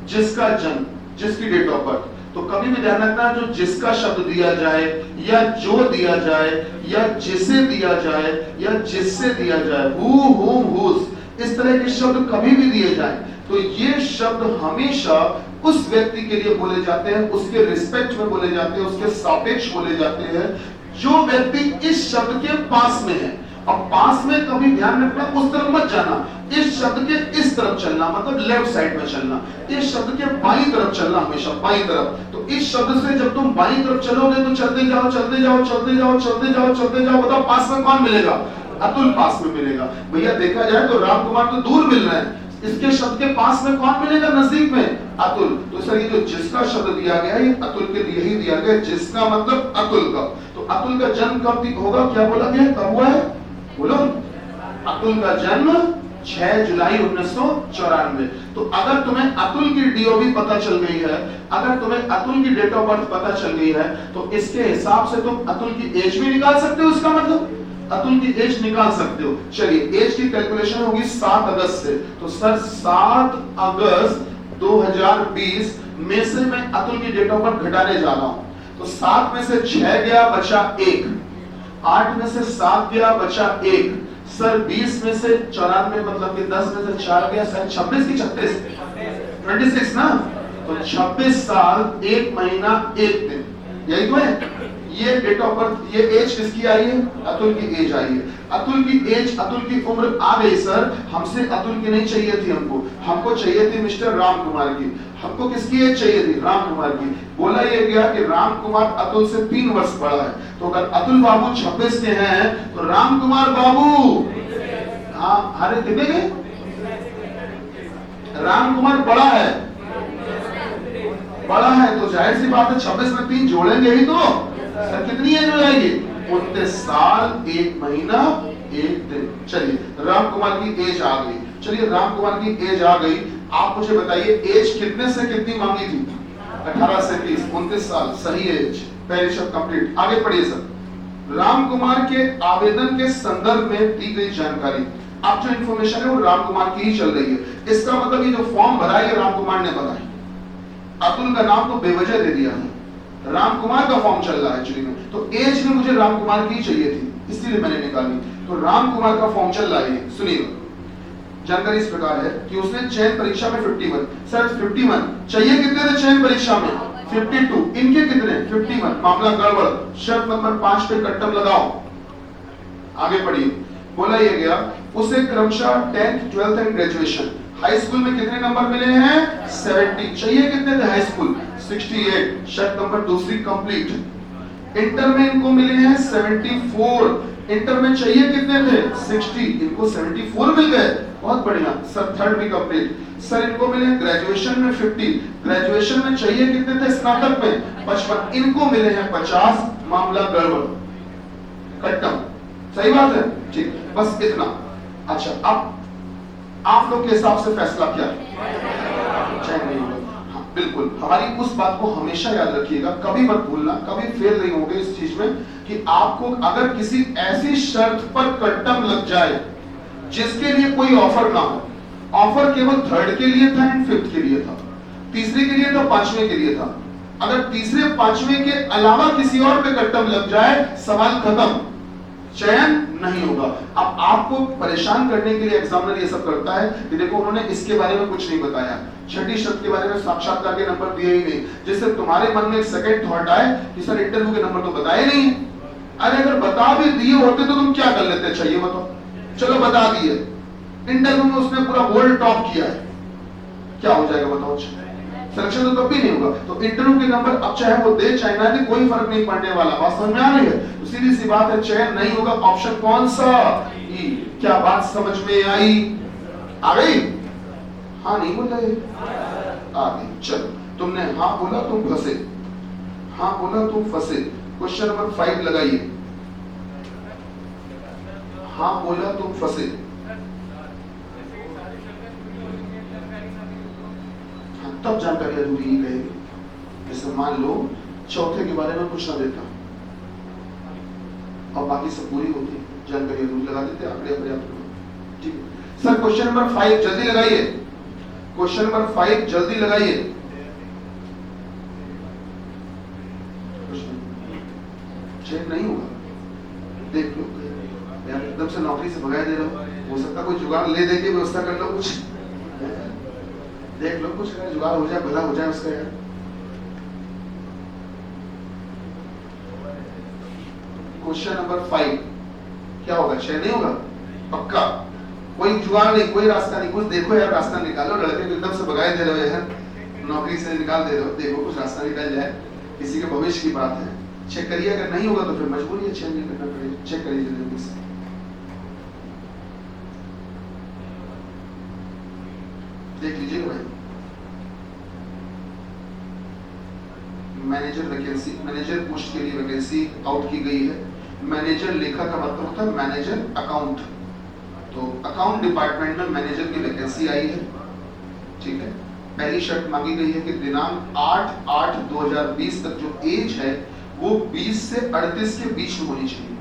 जिसका जन्म, जिसकी डेट ऑफ बर्थ। तो कभी भी ध्यान रखना, जो जिसका शब्द दिया जाए, या जो दिया जाए, या जिसे दिया जाए, या जिससे दिया जाए, हु, हुम, हुस, इस तरह के शब्द कभी भी दिए जाए तो ये शब्द हमेशा उस व्यक्ति के लिए बोले जाते हैं, उसके रिस्पेक्ट में बोले जाते हैं, उसके सापेक्ष बोले जाते हैं, जो व्यक्ति इस शब्द के पास में है। अब पास में कभी ध्यान रखना, उस तरफ मत जाना, इस शब्द के इस तरफ चलना, मतलब लेफ्ट साइड में चलना, इस शब्द के बाईं तरफ चलना, हमेशा बाईं तरफ। तो इस शब्द से जब तुम बाईं तरफ चलोगे तो चलते जाओ, चलते जाओ, चलते जाओ, चलते जाओ, चलते जाओ, बताओ पास में कौन मिलेगा, अतुल पास में मिलेगा। भैया देखा जाए तो राम कुमार तो दूर मिल रहे हैं, इसके शब्द के पास में कौन मिलेगा, नजदीक में, अतुल। तो सर ये जो जिसका शब्द दिया गया है, ये अतुल के लिए ही दिया गया, जिसका मतलब अतुल का। तो अतुल का जन्म कब होगा, क्या बोला गया, कब हुआ है, बोलो। अतुल का जन्म 6 जुलाई 1994। तो अगर तुम्हें अतुल की डीओबी पता चल गई है, अगर तुम्हें अतुल की डेट ऑफ बर्थ पता चल गई है, तो इसके हिसाब से तुम अतुल की एज भी निकाल सकते हो। इसका मतलब अतुल की एज निकाल सकते हो। चलिए एज की कैलकुलेशन होगी 7 अगस्त से। तो सर 7 अगस्त 2020 में से मैं अतुल की डेट ऑफ बर्थ घटाने जा रहा हूं। तो 7 में से 6 गया, बचा 1, 8 में से 7 गया, बचा 1, सर 20 में से 94 मतलब कि 10 में से 4 गया, सर 26 की 36, 26 ना। तो 26 साल 1 महीना 1 दिन, यही तो है। ये डेट ऑफ बर्थ, ये एज किसकी आई है, अतुल की एज आई है। अतुल की एज, अतुल की उम्र आ गई सर। हमसे अतुल की नहीं चाहिए थी, हमको चाहिए थी मिस्टर राम कुमार की। हमको किसकी एज चाहिए थी, राम कुमार की। बोला ये गया कि राम कुमार अतुल से 3 वर्ष बड़ा है। तो अगर अतुल बाबू 26 के हैं तो राम कुमार बाबू, हाँ अरे कितने के, राम कुमार बड़ा है, बड़ा है तो जाहिर सी बात है 26 में 3 जोड़ेंगे ही तो सर कितनी एज हो जाएगी, 29 साल 1 महीना 1 दिन। चलिए राम कुमार की एज आ गई। चलिए राम कुमार की एज आ गई। आप मुझे बताइए एज कितने से कितनी मांगी थी, 18 से 30, 29 साल, सही एज, पहले शब्द कंप्लीट। आगे पढ़िए सर। राम कुमार के आवेदन के संदर्भ में दी गई जानकारी, आप जो इंफॉर्मेशन है वो राम कुमार की ही चल रही है। इसका मतलब ये जो फॉर्म भरा है राम कुमार ने भरा है। अतुल का नाम तो बेवजह दे दिया है, राम कुमार का फॉर्म चल रहा है एक्चुअली में। तो एज में मुझे राम कुमार की चाहिए थी, इसीलिए मैंने निकाली। तो राम कुमार का फॉर्म चल रहा है, सुनिए। जानकारी इस प्रकार है कि उसने चयन परीक्षा में 51, सर 51 चाहिए, कितने थे चयन परीक्षा में 52, इनके कितने 51, मामला गड़बड़। शर्त नंबर 5 पे कट्टम लगाओ। आगे पढ़िए। बोला ये गया उसे क्रमशः 10th 12th and graduation, high school में कितने नंबर मिले हैं 70, चाहिए कितने थे हाई स्कूल 68। शर्त नंबर दूसरी कंप्लीट। इंटर में इनको मिले हैं 74। इंटर में चाहिए कितने थे? 60, इनको 74 मिल गए, बहुत बढ़िया सर। थर्ड भी कंप्लीट। सर इनको मिले ग्रेजुएशन में 50, ग्रेजुएशन में चाहिए कितने थे स्नातक में? 55, इनको मिले हैं 50। मामला गड़बड़, खत्म। सही बात है, ठीक, बस इतना। अच्छा, अब आप लोग के हिसाब से फैसला क्या नहीं होगा? हाँ बिल्कुल, हमारी उस बात को हमेशा याद रखिएगा, कभी मत भूलना, कभी फेल नहीं होगे इस चीज में कि आपको अगर किसी ऐसी शर्त पर कट्टम लग जाए जिसके लिए कोई ऑफर ना हो, ऑफर केवल थर्ड के लिए था एंड फिफ्थ के लिए था, तीसरे के लिए था, पांचवें के लिए था, अगर तीसरे पांचवें के अलावा किसी और पे कट्टम लग जाए, सवाल खत्म, चयन नहीं होगा। अब आपको परेशान करने के लिए एग्जामिनर ये सब करता है कि देखो उन्होंने इसके बारे में कुछ नहीं बताया, छठी शर्त के बारे में साक्षात्कार के नंबर दिए ही नहीं, जिससे तुम्हारे मन में एक सेकंड थॉट आए कि सर इंटरव्यू के नंबर तो बताए नहीं। अरे अगर बता भी दिए होते तो तुम क्या कर लेते? चाहिए बताओ, चलो बता दिए, इंटरव्यू में उसने पूरा वर्ल्ड टॉप किया है, क्या हो जाएगा बताओ? सिलेक्शन तो कभी नहीं होगा। तो इंटरव्यू के नंबर अब चाहे वो दे चाहे ना दे, कोई फर्क नहीं पड़ने वाला। बात समझ में आ रही है? तो सीधी सी बात है, चयन नहीं होगा। ऑप्शन कौन सा? ई। क्या बात समझ में आई? आ गई? हाँ नहीं बोल रहे? आ गई। चलो, तुमने हाँ बोला तुम फंसे, हाँ बोला तुम फंसे। क्वेश्चन नंबर 5 लगाइए। हाँ बोला तुम फंसे। तब जानकारी अधूरी ही रहेगी। जैसे मान लो चौथे के बारे में पूछना देता और बाकी सब पूरी होती, जानकारी अधूरी लगा देते, आंकड़े पर्याप्त। ठीक है सर, क्वेश्चन नंबर 5 जल्दी लगाइए, क्वेश्चन नंबर 5 जल्दी लगाइए। चेक नहीं होगा, देख लो यार, एकदम से नौकरी से भगाए दे रहा हो सकता कोई जुगाड़ ले दे के व्यवस्था कर लो, कुछ देख लो, कुछ जुगाड़ हो जाए, भला हो जाए उसका यार। क्वेश्चन नंबर 5 क्या होगा? 6 नहीं होगा पक्का? कोई जुगाड़ नहीं, कोई रास्ता नहीं, कुछ देखो यार, रास्ता निकालो। लड़के को एकदम से भगाए दे रहे हो यार, नौकरी से निकाल दे रहे हो, देखो कुछ रास्ता निकल जाए, किसी के भविष्य की बात है। चेक करिए, अगर नहीं होगा तो फिर मजबूरी है, चेक नहीं करना पड़ेगा। चेक करिए जल्दी से। देख लीजिएगा भाई, मैनेजर वैकेंसी, मैनेजर पोस्ट के लिए वैकेंसी आउट की गई है। मैनेजर लेखा का मतलब होता है मैनेजर अकाउंट, तो अकाउंट डिपार्टमेंट में मैनेजर की वैकेंसी आई है। ठीक है, पहली शर्त मांगी गई है कि दिनांक 8/8/2020 तक जो एज है वो 20 से 38 के बीच में होनी चाहिए।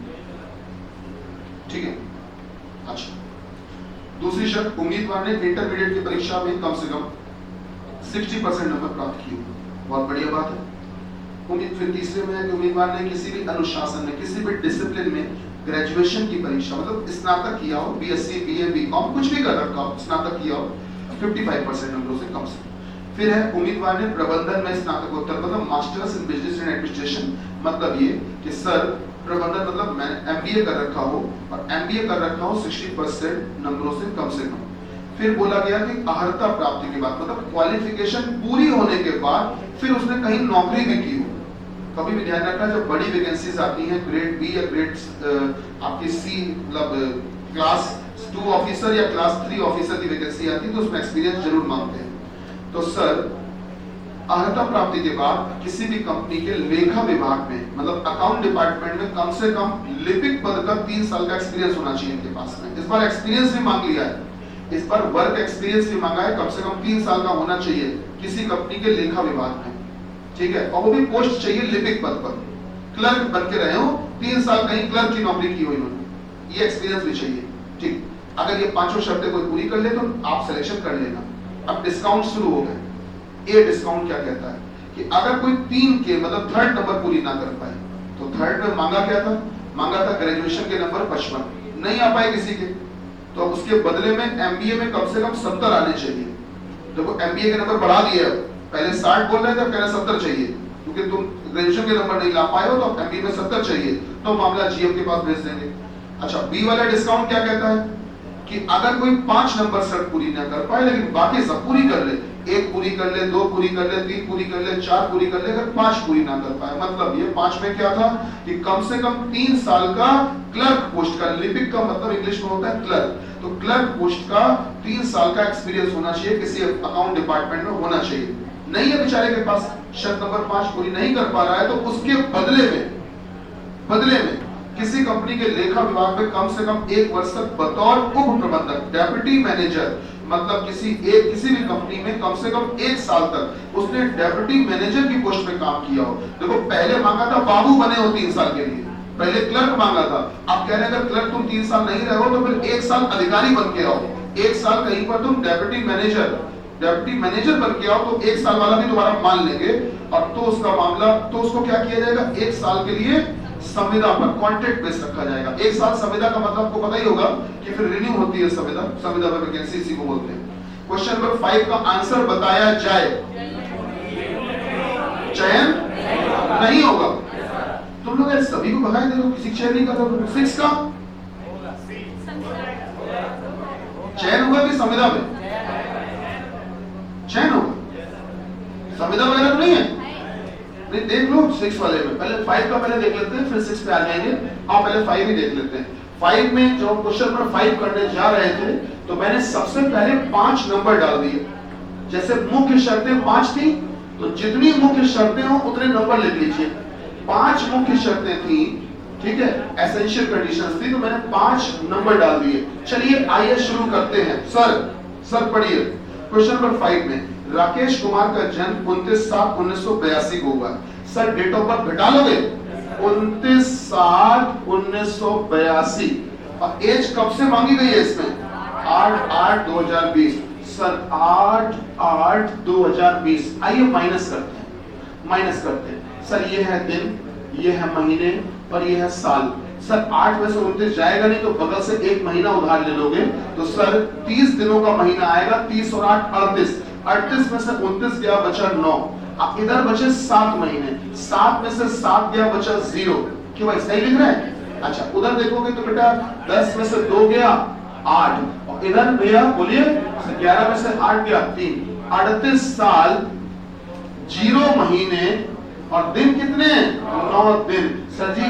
ठीक है, अच्छा। दूसरी शर्त, उम्मीदवार ने इंटरमीडिएट की परीक्षा में कम से कम 60% नंबर प्राप्त किए, बहुत बढ़िया बात है। फिर तीसरे में है कि उम्मीदवार ने किसी भी अनुशासन में, किसी भी डिसिप्लिन में ग्रेजुएशन की परीक्षा, मतलब स्नातक किया हो, बीएससी, बीए, बीकॉम कुछ भी कर रखा हो, स्नातक किया हो 55% नंबरों से कम से। फिर है उम्मीदवार ने प्रबंधन में स्नातकोत्तर, मतलब masters in business and administration, मतलब ये कि सर प्रबंधन मतलब मैंने एमबीए कर रखा हो और एमबीए कर रखा हो 60% नंबरों से कम। फिर बोला गया कि अर्हता प्राप्ति के बाद, मतलब क्वालिफिकेशन पूरी होने के बाद फिर उसने कहीं नौकरी भी की हो। कभी भी ध्यान रखना, जब बड़ी वैकेंसीज आती हैं ग्रेड बी या ग्रेड आपकी सी, मतलब क्लास 2 ऑफिसर या क्लास 3 ऑफिसर की वैकेंसी आती है तो उसमें एक्सपीरियंस जरूर मांगते हैं। तो सर अर्हता प्राप्ति के बाद किसी भी कंपनी के लेखा विभाग में, मतलब अकाउंट डिपार्टमेंट में कम से कम लिपिक पद का 3 साल का एक्सपीरियंस होना चाहिए इनके पास में। इस बार एक्सपीरियंस भी मांग लिया है, इस बार वर्क एक्सपीरियंस भी मांगा है, कम से कम 3 साल का होना चाहिए किसी कंपनी के लेखा विभाग में। ठीक है, और वो भी पोस्ट चाहिए लिपिक पद पर, क्लर्क बन के रहे हो, 3 साल कहीं क्लर्क की नौकरी की हो इन्होंने, ये एक्सपीरियंस भी चाहिए। ठीक, अगर ये पांचों शर्तें कोई पूरी कर ले तो आप सिलेक्शन कर लेना। अब डिस्काउंट शुरू हो गए। ये डिस्काउंट क्या कहता है कि अगर कोई 3 के मतलब थर्ड नंबर पूरी ना कर पाए, तो थर्ड में मांगा क्या था? मांगा था ग्रेजुएशन के नंबर 55, नहीं आ पाए किसी के, तो उसके बदले में एमबीए में कम से कम 70 आने चाहिए। देखो एमबीए के नंबर बढ़ा दिए, पहले 60 बोल रहे थे, पहले 70 चाहिए, क्योंकि तुम ग्रेजुएशन के नंबर नहीं ला पाए हो तो एमबीए में 70 चाहिए, तो मामला जीएम के पास भेज देंगे। अच्छा, बी वाला डिस्काउंट क्या कहता है कि अगर कोई 5 नंबर शर्त पूरी ना कर पाए लेकिन बाकी सब पूरी कर ले, एक पूरी कर ले, दो पूरी कर ले, तीन पूरी कर ले, चार पूरी कर ले, अगर 5 पूरी ना कर पाए, मतलब ये 5 में क्या था कि कम से कम 3 साल का क्लर्क पोस्ट का, लिपिक का मतलब इंग्लिश में होता है क्लर्क, तो क्लर्क पोस्ट का 3 साल का एक्सपीरियंस होना चाहिए, किसी अकाउंट डिपार्टमेंट में होना चाहिए। नहीं है बेचारे के पास, शर्त नंबर 5 पूरी नहीं कर पा रहा है, तो उसके बदले में किसी कंपनी के लेखा विभाग में कम से कम 1 वर्ष तक बतौर उप प्रबंधक, डेप्यूटी मैनेजर, मतलब किसी भी कंपनी में कम से कम 1 साल तक उसने डेप्यूटी मैनेजर की पोस्ट पे काम किया हो। देखो पहले मांगा था बाबू बने हो 3 साल के लिए, पहले क्लर्क मांगा था, अब कह रहे हैं अगर क्लर्क तुम 3 साल नहीं रहे हो तो फिर 1 साल अधिकारी बन के आओ, 1 साल कहीं पर तुम डेप्यूटी मैनेजर बन के आओ, तो 1 साल वाला भी दोबारा मान लेंगे, और तो उसका मामला, तो उसको क्या किया जाएगा, 1 साल के लिए संविदा पर कॉन्ट्रैक्ट बेस रखा जाएगा। 1 साल संविदा का मतलब आपको पता ही होगा कि फिर रिन्यू होती है संविदा पर वैकेंसी, इसी को बोलते हैं। क्वेश्चन नंबर 5 का आंसर बताया जाए, चयन नहीं होगा। तुम लोग सभी को बधाई दे दो, किसी चयन नहीं करता। 6 का चयन होगा कि संविदा में चयन होगा, संविदा वगैरह तो नहीं है, नहीं देख लो 6 वाले में, पहले 5 का पहले देख लेते हैं, फिर 6 पे आ जाएंगे। आप पहले 5 ही देख लेते हैं। 5 में जो क्वेश्चन नंबर 5 करने जा रहे थे, तो मैंने सबसे पहले 5 नंबर डाल दिए। जैसे मुख्य शर्तें 5 थी, तो जितनी मुख्य शर्तें हो उतने नंबर लिख लीजिए। 5 मुख्य शर्तें थी, ठीक है, एसेंशियल कंडीशंस थी, तो मैंने 5 नंबर डाल दिए। चलिए आइए शुरू करते हैं। सर पढ़िए क्वेश्चन नंबर 5 में राकेश कुमार का जन्म 29/7/1982 को हुआ। सर डेट ऑफ बर्थ घटा लोगे, 29/7/1982, और एज कब से मांगी गई है इसमें, 8/8/2020। सर 8/8/2020, आइए माइनस करते हैं। सर ये है दिन, ये है महीने और ये है साल। सर 8 में से 29 जाएगा नहीं, तो बगल से 1 महीना उधार ले लोगे, तो सर 30 दिनों का महीना आएगा, 30 और 8 38, 38 में से 29 गया, बचा 9। अब इधर बचे 7 महीने, 7 में से 7 गया, बचा 0। क्यों भाई सही लिख रहे हैं? अच्छा उधर देखोगे तो बेटा 10 में से 2 गया 8, और इधर भैया बोलिए 11 में से 8 गया 3, 38 साल 0 महीने और दिन कितने, 9 दिन। सर जी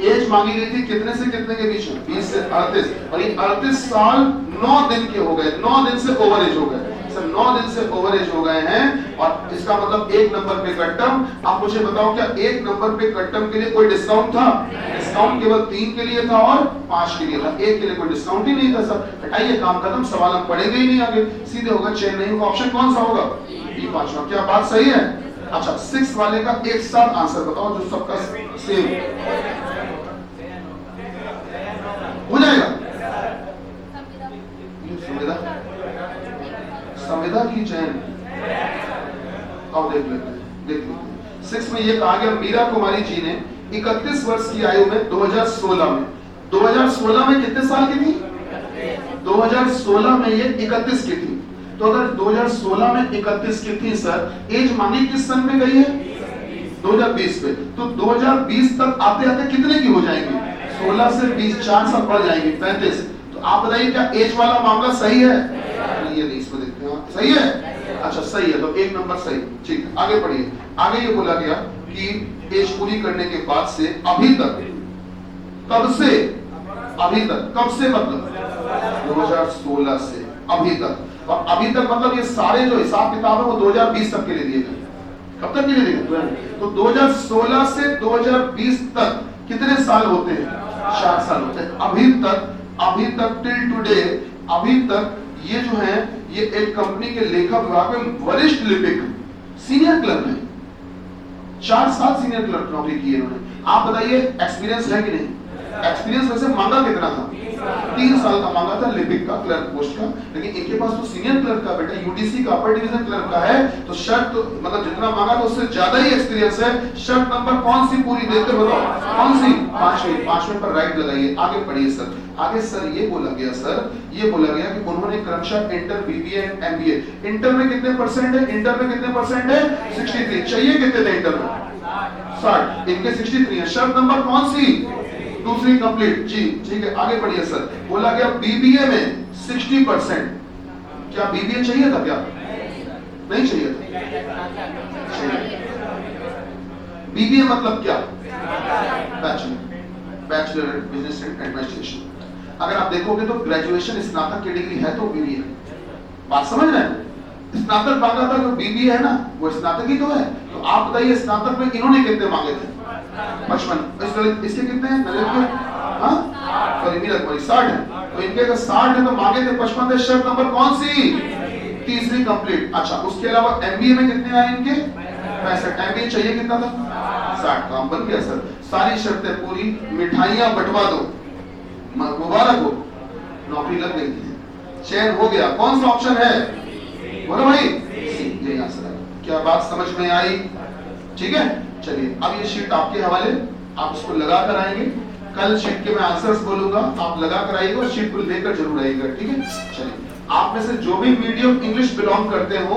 एज मांगी गई थी कितने से कितने के बीच में, 20 से 38, और ये 38 साल 9 दिन के हो गए, 9 दिन से ओवरेज हो गए। सर 9 दिन से ओवरेज हो गए हैं, और इसका मतलब 1 नंबर पे कट टर्म। आप मुझे बताओ क्या 1 नंबर पे कट टर्म के लिए कोई डिस्काउंट था? डिस्काउंट केवल 3 के लिए था और 5 के लिए था, 1 के लिए कोई डिस्काउंट ही नहीं था। सर हटाइए, काम खत्म, सवाल हम पढ़ेंगे ही नहीं आगे, सीधे होगा चेन नहीं होगा। ऑप्शन कौन सा होगा, बी 5वां। क्या बात सही है? अच्छा 6 वाले का एक साथ आंसर बताओ जो सबका सेम हो जाएगा। संविदा की चयन, आओ देख लेते हैं। 6 में ये कहा गया मीरा कुमारी जी ने 31 वर्ष की आयु में 2016 में कितने साल की थी? 2016 में ये 31 की थी। तो अगर 2016 में 31 की थी सर, एज मांगी किस सन में गई है, 2020 पे, तो 2020 तक आते आते कितने की हो जाएंगी, 16 से 20 4 साल बढ़ जाएंगे, 35। तो आप बताइए क्या एज वाला मामला सही है? ये नहीं, इसको देखते हैं सही है। अच्छा सही है, तो 1 नंबर सही, ठीक है। आगे पढ़िए। आगे ये बोला गया कि एज पूरी करने के बाद से अभी तक, कब से अभी तक, कब से मतलब 2016 से अभी तक, और अभी तक मतलब ये सारे जो हिसाब किताब है वो 2020 तक के लिए दिए गए। कब तक के लिए दिए गए? तो 2016 से 2020 तक कितने साल होते हैं, 4 साल होते हैं। अभी तक टिल टुडे, अभी तक ये जो है ये एक कंपनी के लेखा विभाग में वरिष्ठ लिपिक सीनियर क्लर्क है, 4 साल सीनियर क्लर्क नौकरी की है इन्होंने। आप बताइए एक्सपीरियंस है कि नहीं? एक्सपीरियंस वैसे मांगा कितना था, 3 साल का मांगा था लिपिक का, क्लर्क पोस्ट का, लेकिन इनके पास तो सीनियर क्लर्क का बेटा यूडीसी का अपर डिवीजन क्लर्क का है, तो शर्त मतलब जितना मांगा था उससे ज्यादा ही एक्सपीरियंस है। शर्त नंबर कौन सी पूरी देते बताओ, कौन सी? 5वें पर राइट लगाइए। आगे पढ़िए सर। आगे सर ये बोला गया कि उन्होंने क्रमशः inter, BBA and MBA. Inter में कितने परसेंट है, 63। चाहिए कितने थे इंटर में, 60, इनके 63 है। शर्त नंबर कौन सी, दूसरी कंप्लीट जी, ठीक है। आगे बढ़िए सर। बोला गया बीबीए में 60%। क्या बीबीए चाहिए था क्या? नहीं चाहिए था? बीबीए मतलब क्या? Bachelor business administration. अगर आप देखोगे तो ग्रेजुएशन स्नातक की डिग्री है तो बीबीए। बात समझ रहे हैं? स्नातक मांगा था, जो बीबीए है ना वो स्नातक ही तो है। तो आप बताइए स्नातक में इन्होंने कितने मांगे थे? 55। इसके कितने हैं नलित के? हाँ सॉरी मीरत भाई 60 है। तो इनके अगर 60 है तो मांगे थे 55 थे। शर्त नंबर कौन सी? तीसरी कंप्लीट। अच्छा उसके अलावा एमबीए में कितने आए इनके? 65। एमबीए चाहिए कितना था? 60। काम बन गया सर, सारी शर्तें पूरी, मिठाइयां बंटवा दो, मुबारक हो, नौकरी लग गई है, चयन हो गया। कौन सा ऑप्शन है? बोलो भाई, ये आंसर है। क्या बात समझ में आई? ठीक है चलिए, अब ये शीट आपके हवाले, आप इसको लगा कर आएंगे। कल शीट के मैं आंसर्स बोलूंगा, आप लगा कर आइएगा और शीट को लेकर जरूर आइएगा। ठीक है चलिए, आप में से जो भी मीडियम इंग्लिश बिलोंग करते हो